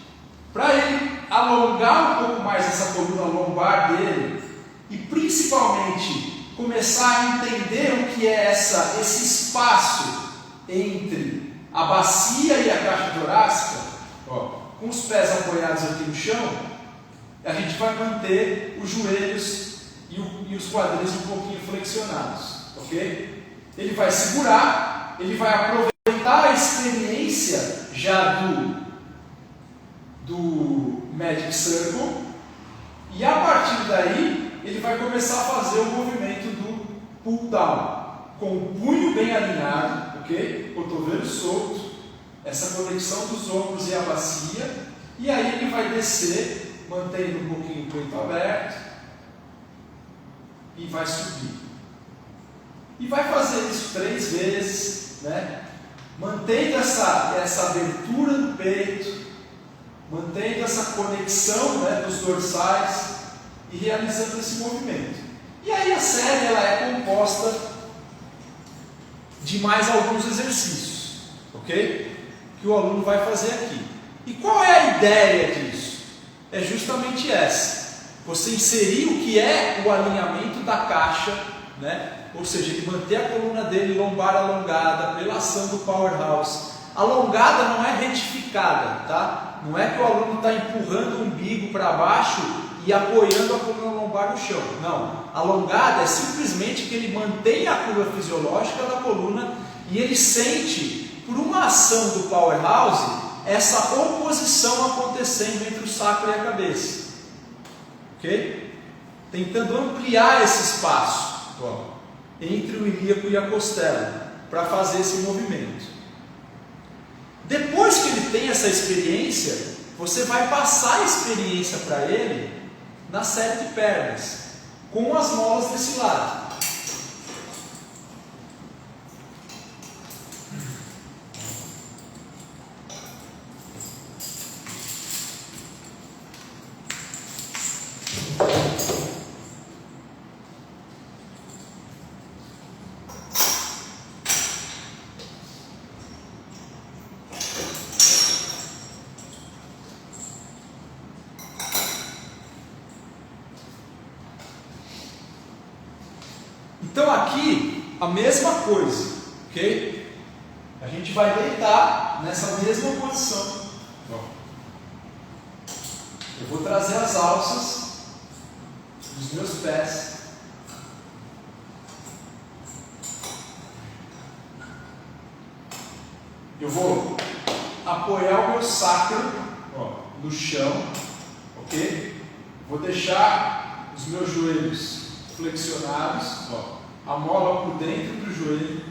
para ele alongar um pouco mais essa coluna lombar dele e principalmente começar a entender o que é esse espaço entre a bacia e a caixa torácica, ó, com os pés apoiados aqui no chão, a gente vai manter os joelhos e os quadris um pouquinho flexionados, ok? Ele vai segurar, ele vai aproveitar a experiência já do Magic Circle e a partir daí ele vai começar a fazer o movimento do pull down, com o punho bem alinhado, ok? Cotovelo solto, essa conexão dos ombros e a bacia, e aí ele vai descer, mantendo um pouquinho o peito aberto, e vai subir. E vai fazer isso 3 vezes, né? Mantendo essa abertura do peito, mantendo essa conexão, né, dos dorsais e realizando esse movimento. E aí a série ela é composta de mais alguns exercícios, ok? Que o aluno vai fazer aqui. E qual é a ideia disso? É justamente essa: você inserir o que é o alinhamento da caixa, né? Ou seja, ele manter a coluna dele lombar alongada pela ação do powerhouse. Alongada não é retificada, tá? Não é que o aluno está empurrando o umbigo para baixo e apoiando a coluna lombar no chão. Não. Alongada é simplesmente que ele mantém a curva fisiológica da coluna e ele sente, por uma ação do powerhouse, essa oposição acontecendo entre o sacro e a cabeça. Ok? Tentando ampliar esse espaço, ó, entre o ilíaco e a costela, para fazer esse movimento. Depois que ele tem essa experiência, você vai passar a experiência para ele na série de pernas, com as molas desse lado. Então aqui a mesma coisa, ok? A gente vai deitar nessa mesma posição. Eu vou trazer as alças dos meus pés. Eu vou apoiar o meu sacro, ó, no chão, ok? Vou deixar os meus joelhos flexionados, ó, a mola por dentro do joelho.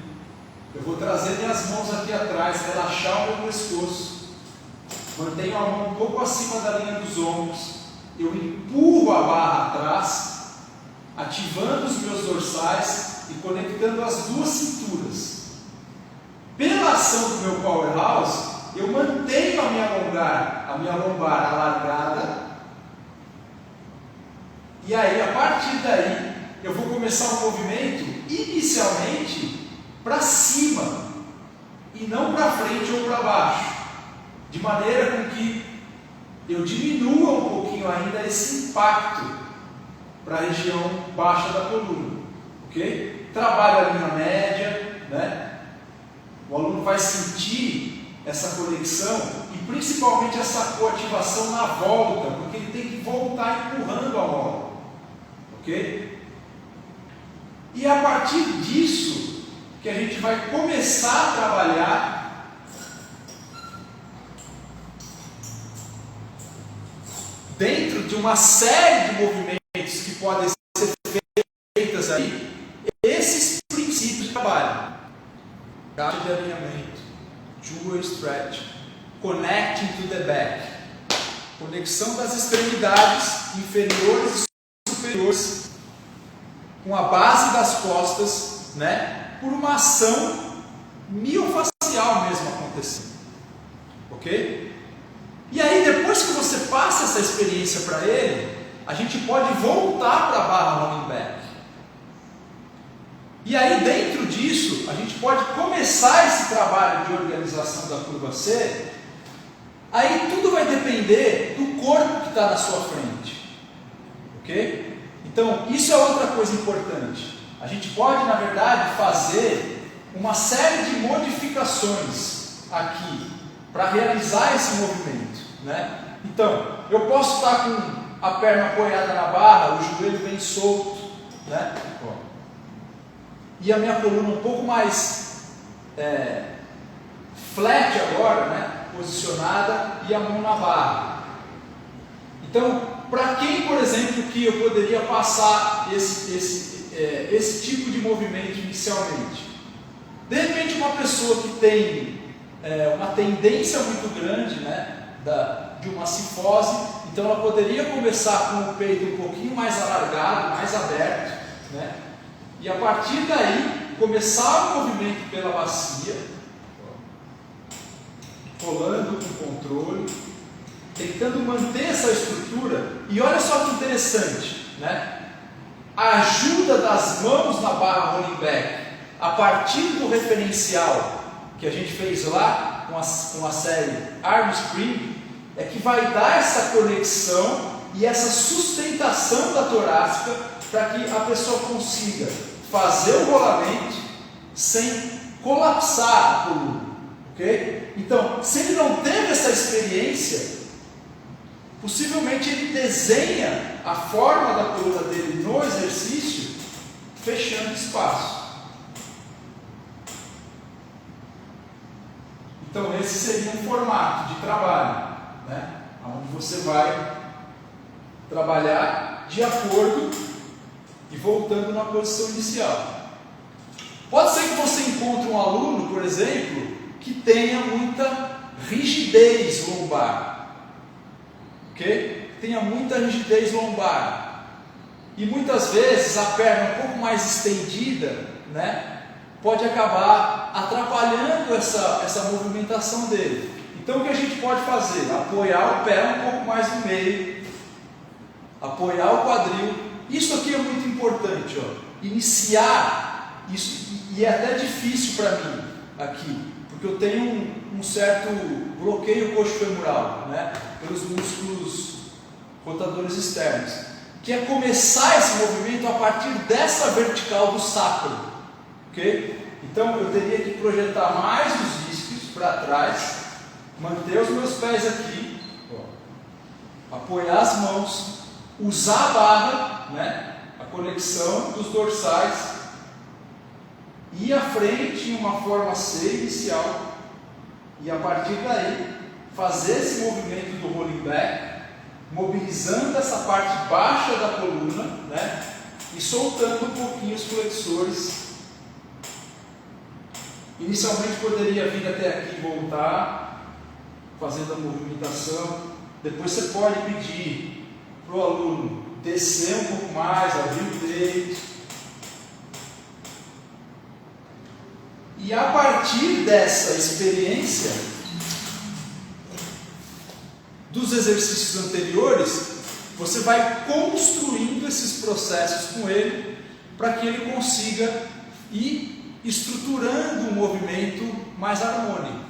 Eu vou trazer minhas mãos aqui atrás, relaxar o meu pescoço, mantenho a mão um pouco acima da linha dos ombros, eu empurro a barra atrás, ativando os meus dorsais e conectando as duas cinturas. Pela ação do meu powerhouse, eu mantenho a minha lombar alargada, e aí a partir daí eu vou começar o movimento inicialmente para cima e não para frente ou para baixo, de maneira com que eu diminua um pouquinho ainda esse impacto para a região baixa da coluna, ok? Trabalho a linha média, né? O aluno vai sentir essa conexão e principalmente essa coativação na volta, porque ele tem que voltar empurrando a mola, ok? E a partir disso que a gente vai começar a trabalhar dentro de uma série de movimentos que podem ser feitas aí, esses princípios de trabalho. Caixa de alinhamento, two-way stretch, connecting to the back, conexão das extremidades inferiores e superiores com a base das costas, né, por uma ação miofacial mesmo acontecendo, ok? E aí depois que você passa essa experiência para ele, a gente pode voltar para a barra running back. E aí dentro disso, a gente pode começar esse trabalho de organização da curva C Aí tudo vai depender do corpo que está na sua frente, ok? Então isso é outra coisa importante. A gente pode, na verdade, fazer uma série de modificações aqui para realizar esse movimento, né? Então, eu posso estar com a perna apoiada na barra, o joelho bem solto, né? E a minha coluna um pouco mais flat agora, né? Posicionada, e a mão na barra. Então, para quem, por exemplo, que eu poderia passar esse tipo de movimento inicialmente? De repente, uma pessoa que tem uma tendência muito grande, né, de uma cifose, então ela poderia começar com o peito um pouquinho mais alargado, mais aberto, né, e a partir daí começar o movimento pela bacia, rolando com controle, tentando manter essa estrutura. E olha só que interessante, né? A ajuda das mãos na barra rolling back, a partir do referencial que a gente fez lá com a série Arm Spring, é que vai dar essa conexão e essa sustentação da torácica para que a pessoa consiga fazer o rolamento sem colapsar a coluna, ok? Então, se ele não teve essa experiência, possivelmente ele desenha a forma da coluna dele no exercício fechando espaço. Então esse seria um formato de trabalho, né? Onde você vai trabalhar de acordo e voltando na posição inicial. Pode ser que você encontre um aluno, por exemplo, que tenha muita rigidez lombar, ok? Tenha muita rigidez lombar, e muitas vezes a perna um pouco mais estendida, né, pode acabar atrapalhando essa movimentação dele. Então o que a gente pode fazer? Apoiar o pé um pouco mais no meio, apoiar o quadril. Isso aqui é muito importante, ó. Iniciar isso, e é até difícil para mim aqui, porque eu tenho um certo bloqueio coxo-femoral, né, pelos músculos rotadores externos, que é começar esse movimento a partir dessa vertical do sacro, ok? Então eu teria que projetar mais os isquios para trás, manter os meus pés aqui, ó, apoiar as mãos, usar a barra, né, a conexão dos dorsais, ir à frente em uma forma C inicial, e a partir daí fazer esse movimento do rolling back, mobilizando essa parte baixa da coluna, né, e soltando um pouquinho os flexores. Inicialmente poderia vir até aqui e voltar, fazendo a movimentação. Depois você pode pedir para o aluno descer um pouco mais, abrir o peito. E a partir dessa experiência dos exercícios anteriores, você vai construindo esses processos com ele, para que ele consiga ir estruturando um movimento mais harmônico,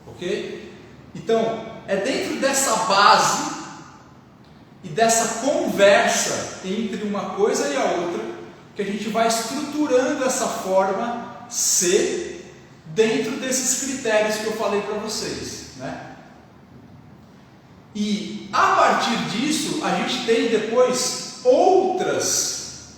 ok? Então, é dentro dessa base e dessa conversa entre uma coisa e a outra que a gente vai estruturando essa forma C dentro desses critérios que eu falei para vocês, né? E a partir disso, a gente tem depois outros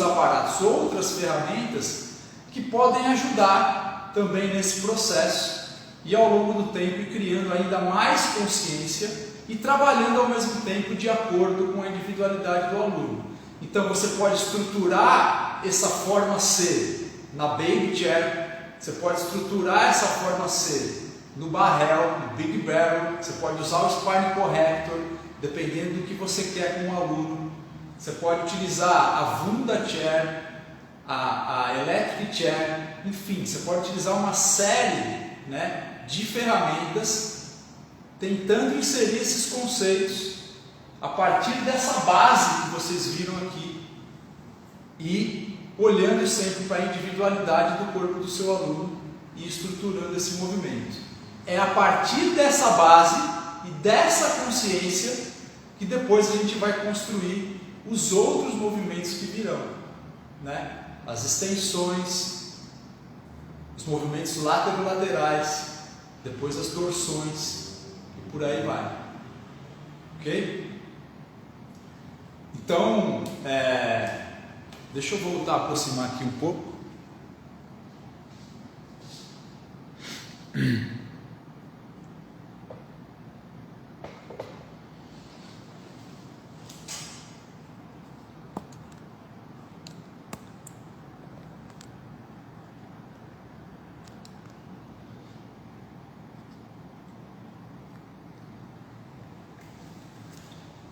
aparatos, outras ferramentas que podem ajudar também nesse processo, e ao longo do tempo ir criando ainda mais consciência e trabalhando ao mesmo tempo de acordo com a individualidade do aluno. Então você pode estruturar essa forma C na Baby Chair, você pode estruturar essa forma C no Barrel, no Big Barrel, você pode usar o Spine Corrector, dependendo do que você quer com o aluno. Você pode utilizar a Vunda Chair, a Electric Chair, enfim, você pode utilizar uma série, né, de ferramentas, tentando inserir esses conceitos a partir dessa base que vocês viram aqui, e olhando sempre para a individualidade do corpo do seu aluno e estruturando esse movimento. é a partir dessa base e dessa consciência que depois a gente vai construir os outros movimentos que virão, né? As extensões, os movimentos laterolaterais, depois as torções e por aí vai, ok? Então, deixa eu voltar a aproximar aqui um pouco.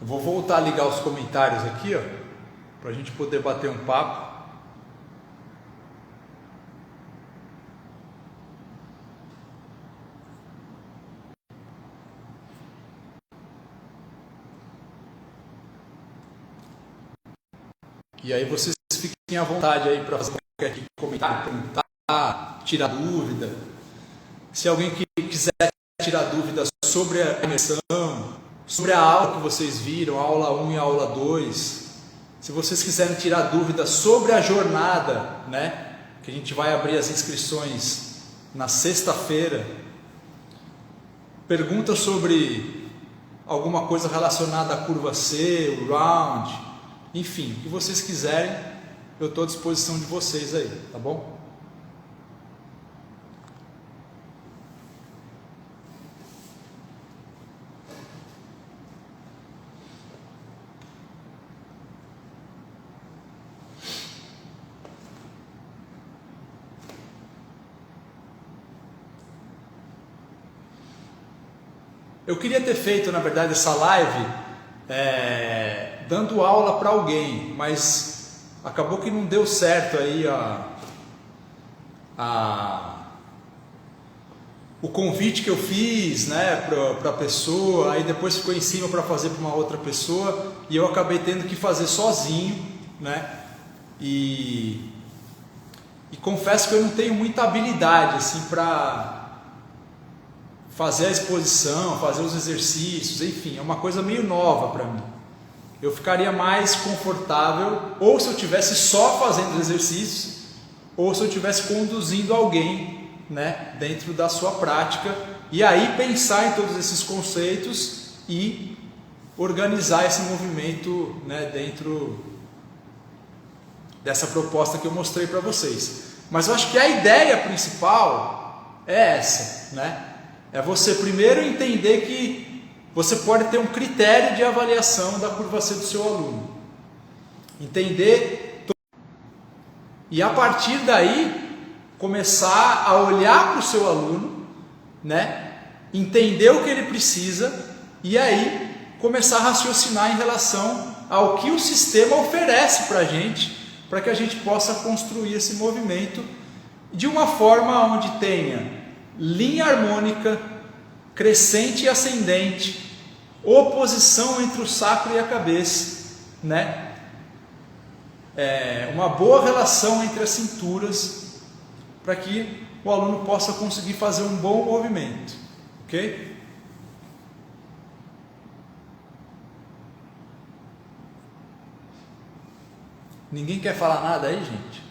Eu vou voltar a ligar os comentários aqui, ó, para a gente poder bater um papo. E aí vocês fiquem à vontade aí para fazer qualquer comentário, perguntar, tirar dúvida. Se alguém que quiser tirar dúvidas sobre a imersão, sobre a aula que vocês viram, a aula 1 e a aula 2, se vocês quiserem tirar dúvidas sobre a jornada, né, que a gente vai abrir as inscrições na sexta-feira, pergunta sobre alguma coisa relacionada à curva C, o round, enfim, o que vocês quiserem, eu estou à disposição de vocês aí, tá bom? Eu queria ter feito, na verdade, essa live dando aula para alguém, mas acabou que não deu certo aí o convite que eu fiz, né, para a pessoa, aí depois ficou em cima para fazer para uma outra pessoa e eu acabei tendo que fazer sozinho, né, e confesso que eu não tenho muita habilidade assim para fazer a exposição, fazer os exercícios, enfim, é uma coisa meio nova para mim. Eu ficaria mais confortável ou se eu estivesse só fazendo os exercícios, ou se eu estivesse conduzindo alguém, né, dentro da sua prática, e aí pensar em todos esses conceitos e organizar esse movimento, né, dentro dessa proposta que eu mostrei para vocês. Mas eu acho que a ideia principal é essa, né? É você primeiro entender que você pode ter um critério de avaliação da curva C do seu aluno. Entender e a partir daí começar a olhar para o seu aluno, né? Entender o que ele precisa e aí começar a raciocinar em relação ao que o sistema oferece para a gente, para que a gente possa construir esse movimento de uma forma onde tenha linha harmônica, crescente e ascendente, oposição entre o sacro e a cabeça, né? Uma boa relação entre as cinturas, para que o aluno possa conseguir fazer um bom movimento, ok? Ninguém quer falar nada aí, gente?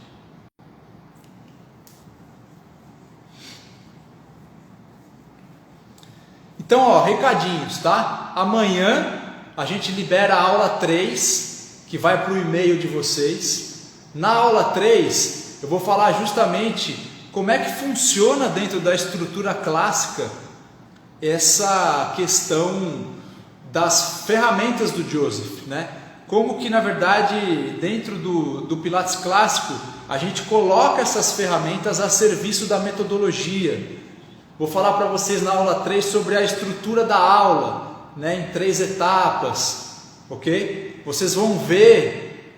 Então, ó, recadinhos, tá? Amanhã a gente libera a aula 3, que vai para o e-mail de vocês. Na aula 3, eu vou falar justamente como é que funciona dentro da estrutura clássica essa questão das ferramentas do Joseph, né? Como que, na verdade, dentro do Pilates clássico, a gente coloca essas ferramentas a serviço da metodologia. Vou falar para vocês na aula 3 sobre a estrutura da aula, né, em 3 etapas, ok? Vocês vão ver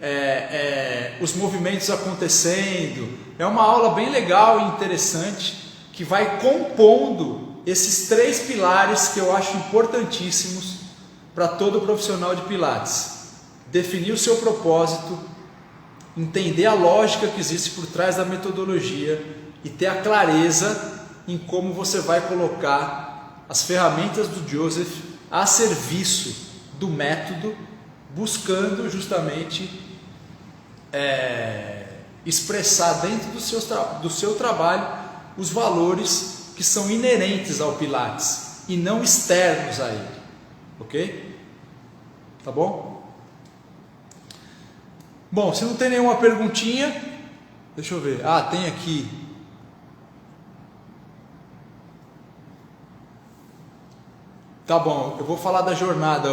os movimentos acontecendo. É uma aula bem legal e interessante que vai compondo esses 3 pilares que eu acho importantíssimos para todo profissional de Pilates. Definir o seu propósito, entender a lógica que existe por trás da metodologia e ter a clareza em como você vai colocar as ferramentas do Joseph a serviço do método, buscando justamente expressar dentro do seu trabalho os valores que são inerentes ao Pilates e não externos a ele, ok? Tá bom? Bom, se não tem nenhuma perguntinha, deixa eu ver. Tem aqui. Tá bom, eu vou falar da jornada.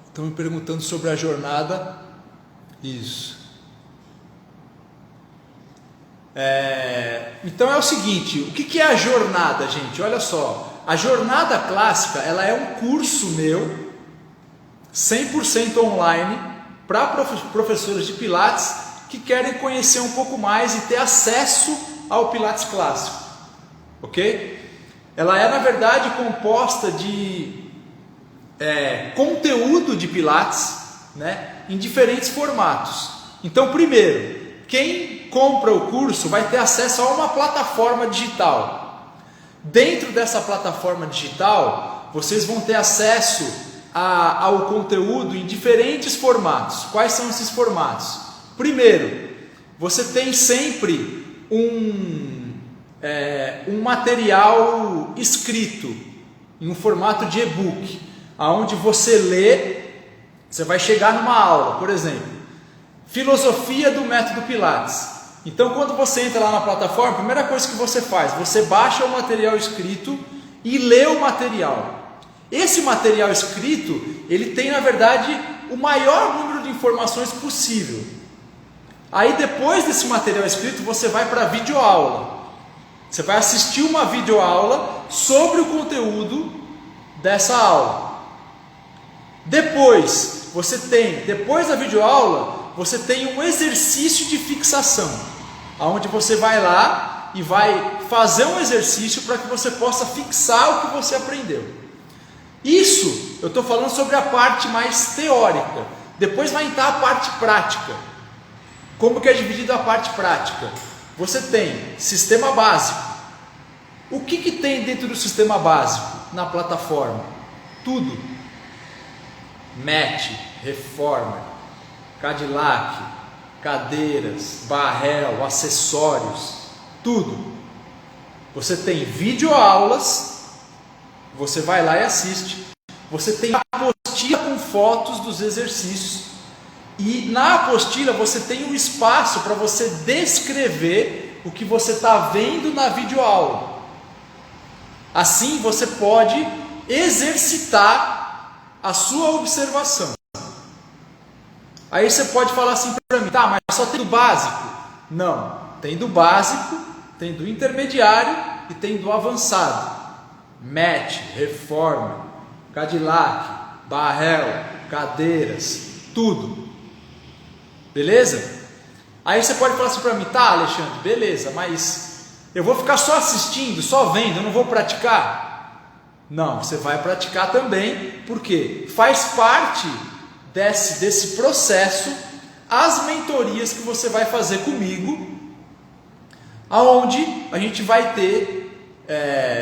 Estão me perguntando sobre a jornada. Isso. Então é o seguinte, o que é a jornada, gente? Olha só, a jornada clássica, ela é um curso meu, 100% online, para professores de Pilates que querem conhecer um pouco mais e ter acesso ao Pilates clássico, ok? Ela é, na verdade, composta de conteúdo de Pilates, né, em diferentes formatos. Então, primeiro, quem compra o curso vai ter acesso a uma plataforma digital. Dentro dessa plataforma digital, vocês vão ter acesso ao conteúdo em diferentes formatos. Quais são esses formatos? Primeiro, você tem sempre um material escrito em um formato de e-book, onde você lê, você vai chegar numa aula, por exemplo, filosofia do método Pilates. Então, quando você entra lá na plataforma, a primeira coisa que você faz, você baixa o material escrito e lê o material. Esse material escrito, ele tem, na verdade, o maior número de informações possível. Aí, depois desse material escrito, você vai para a videoaula. Você vai assistir uma videoaula sobre o conteúdo dessa aula. Depois da videoaula, você tem um exercício de fixação, onde você vai lá e vai fazer um exercício para que você possa fixar o que você aprendeu. Isso eu estou falando sobre a parte mais teórica. Depois vai entrar a parte prática. Como que é dividida a parte prática? Você tem sistema básico. O que tem dentro do sistema básico na plataforma? Tudo. Mat, reformer, Cadillac, cadeiras, barrel, acessórios, tudo. Você tem videoaulas, você vai lá e assiste. Você tem a apostila com fotos dos exercícios. E na apostila você tem um espaço para você descrever o que você está vendo na videoaula. Assim você pode exercitar a sua observação. Aí você pode falar assim para mim, tá, mas só tem do básico? Não, tem do básico, tem do intermediário e tem do avançado. Mat, reforma, Cadillac, barrel, cadeiras, tudo. Beleza? Aí você pode falar assim para mim, tá, Alexandre, beleza, mas eu vou ficar só assistindo, só vendo, eu não vou praticar? Não, você vai praticar também, porque faz parte desse processo as mentorias que você vai fazer comigo, aonde a gente vai ter,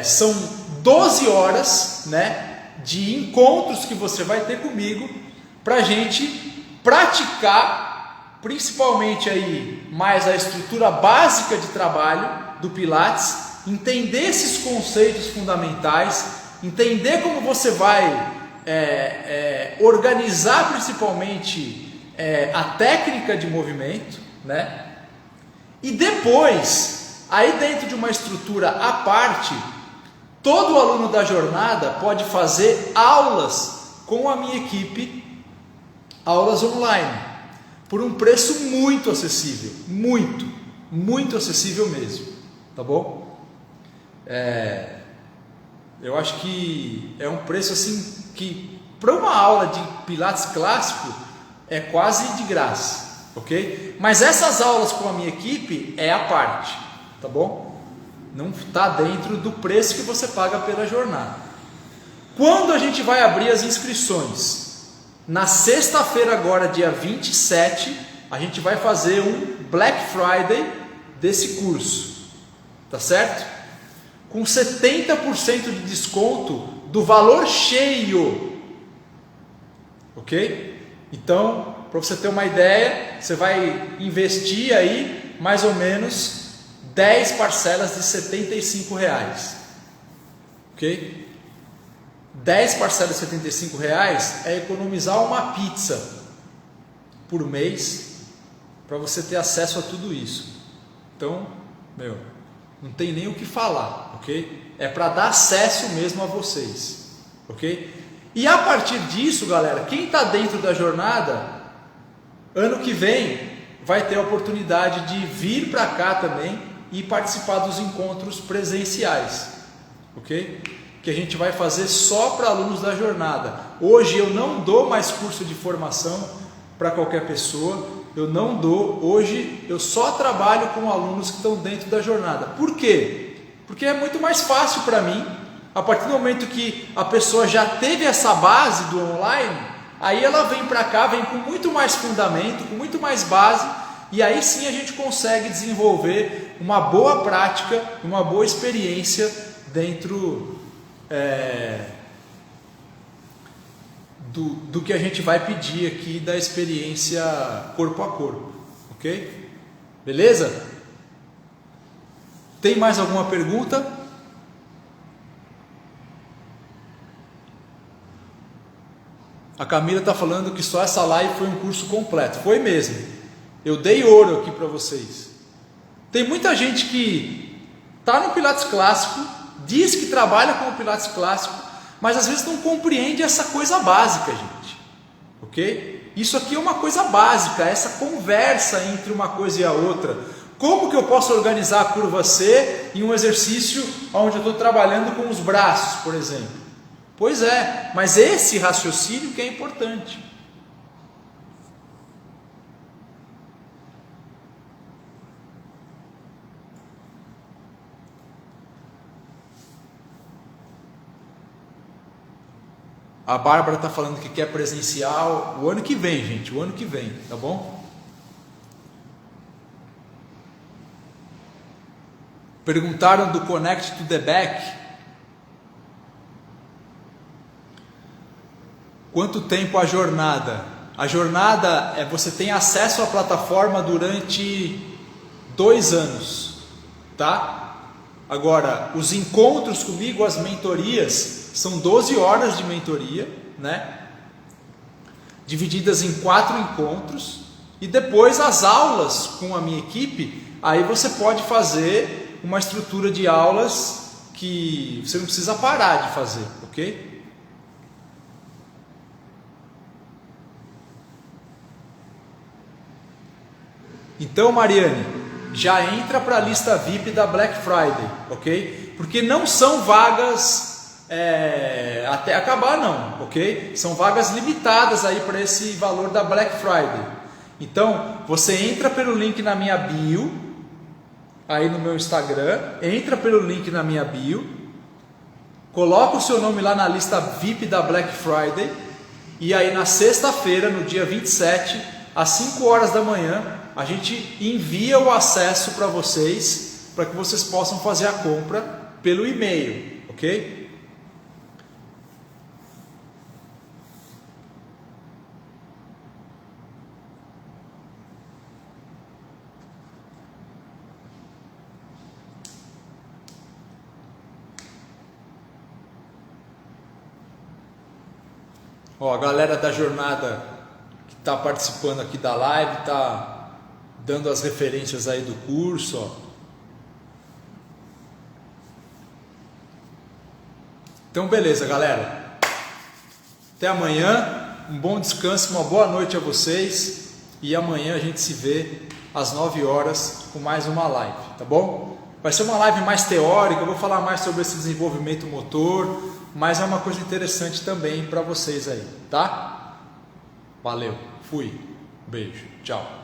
são 12 horas, né, de encontros que você vai ter comigo, para a gente praticar, principalmente aí, mais a estrutura básica de trabalho do Pilates, entender esses conceitos fundamentais, entender como você vai organizar principalmente a técnica de movimento, né? E depois, aí dentro de uma estrutura à parte, todo aluno da jornada pode fazer aulas com a minha equipe, aulas online, por um preço muito acessível, muito acessível mesmo, tá bom? Eu acho que é um preço assim que para uma aula de Pilates clássico é quase de graça, ok? Mas essas aulas com a minha equipe é a parte, tá bom? Não está dentro do preço que você paga pela jornada. Quando a gente vai abrir as inscrições? Na sexta-feira agora, dia 27, a gente vai fazer um Black Friday desse curso, tá certo? com 70% de desconto do valor cheio. Ok? Então, para você ter uma ideia, você vai investir aí mais ou menos 10 parcelas de R$75. Ok? 10 parcelas de R$75 é economizar uma pizza por mês para você ter acesso a tudo isso. Então, não tem nem o que falar, ok? É para dar acesso mesmo a vocês, ok? E a partir disso, galera, quem está dentro da jornada, ano que vem vai ter a oportunidade de vir para cá também e participar dos encontros presenciais, ok? Que a gente vai fazer só para alunos da jornada. Hoje eu não dou mais curso de formação para qualquer pessoa, eu não dou, hoje eu só trabalho com alunos que estão dentro da jornada. Por quê? Porque é muito mais fácil para mim, a partir do momento que a pessoa já teve essa base do online, aí ela vem para cá, vem com muito mais fundamento, com muito mais base, e aí sim a gente consegue desenvolver uma boa prática, uma boa experiência dentro do que a gente vai pedir aqui da experiência corpo a corpo, ok? Beleza? Tem mais alguma pergunta? A Camila está falando que só essa live foi um curso completo. Foi mesmo. Eu dei ouro aqui para vocês. Tem muita gente que está no Pilates Clássico, diz que trabalha com o Pilates Clássico, mas às vezes não compreende essa coisa básica, gente. Ok? Isso aqui é uma coisa básica, essa conversa entre uma coisa e a outra. Como que eu posso organizar a curva C em um exercício onde eu estou trabalhando com os braços, por exemplo? Pois é, mas esse raciocínio que é importante. A Bárbara está falando que quer presencial o ano que vem, gente, o ano que vem, tá bom? Perguntaram do Connect to the Back. Quanto tempo a jornada? A jornada você tem acesso à plataforma durante 2 anos, tá? Agora, os encontros comigo, as mentorias, são 12 horas de mentoria, né? Divididas em 4 encontros, e depois as aulas com a minha equipe, aí você pode fazer uma estrutura de aulas que você não precisa parar de fazer, ok? Então, Mariane, já entra para a lista VIP da Black Friday, ok? Porque não são vagas até acabar não, ok? São vagas limitadas aí para esse valor da Black Friday. Então, você entra pelo link na minha bio, aí no meu Instagram, entra pelo link na minha bio, coloca o seu nome lá na lista VIP da Black Friday, e aí na sexta-feira, no dia 27, às 5 horas da manhã, a gente envia o acesso para vocês, para que vocês possam fazer a compra pelo e-mail, ok? Ó, a galera da jornada que está participando aqui da live, está dando as referências aí do curso, ó. Então beleza, galera, até amanhã, um bom descanso, uma boa noite a vocês, e amanhã a gente se vê às 9 horas com mais uma live, tá bom? Vai ser uma live mais teórica, eu vou falar mais sobre esse desenvolvimento motor, mas é uma coisa interessante também para vocês aí, tá? Valeu, fui, beijo, tchau.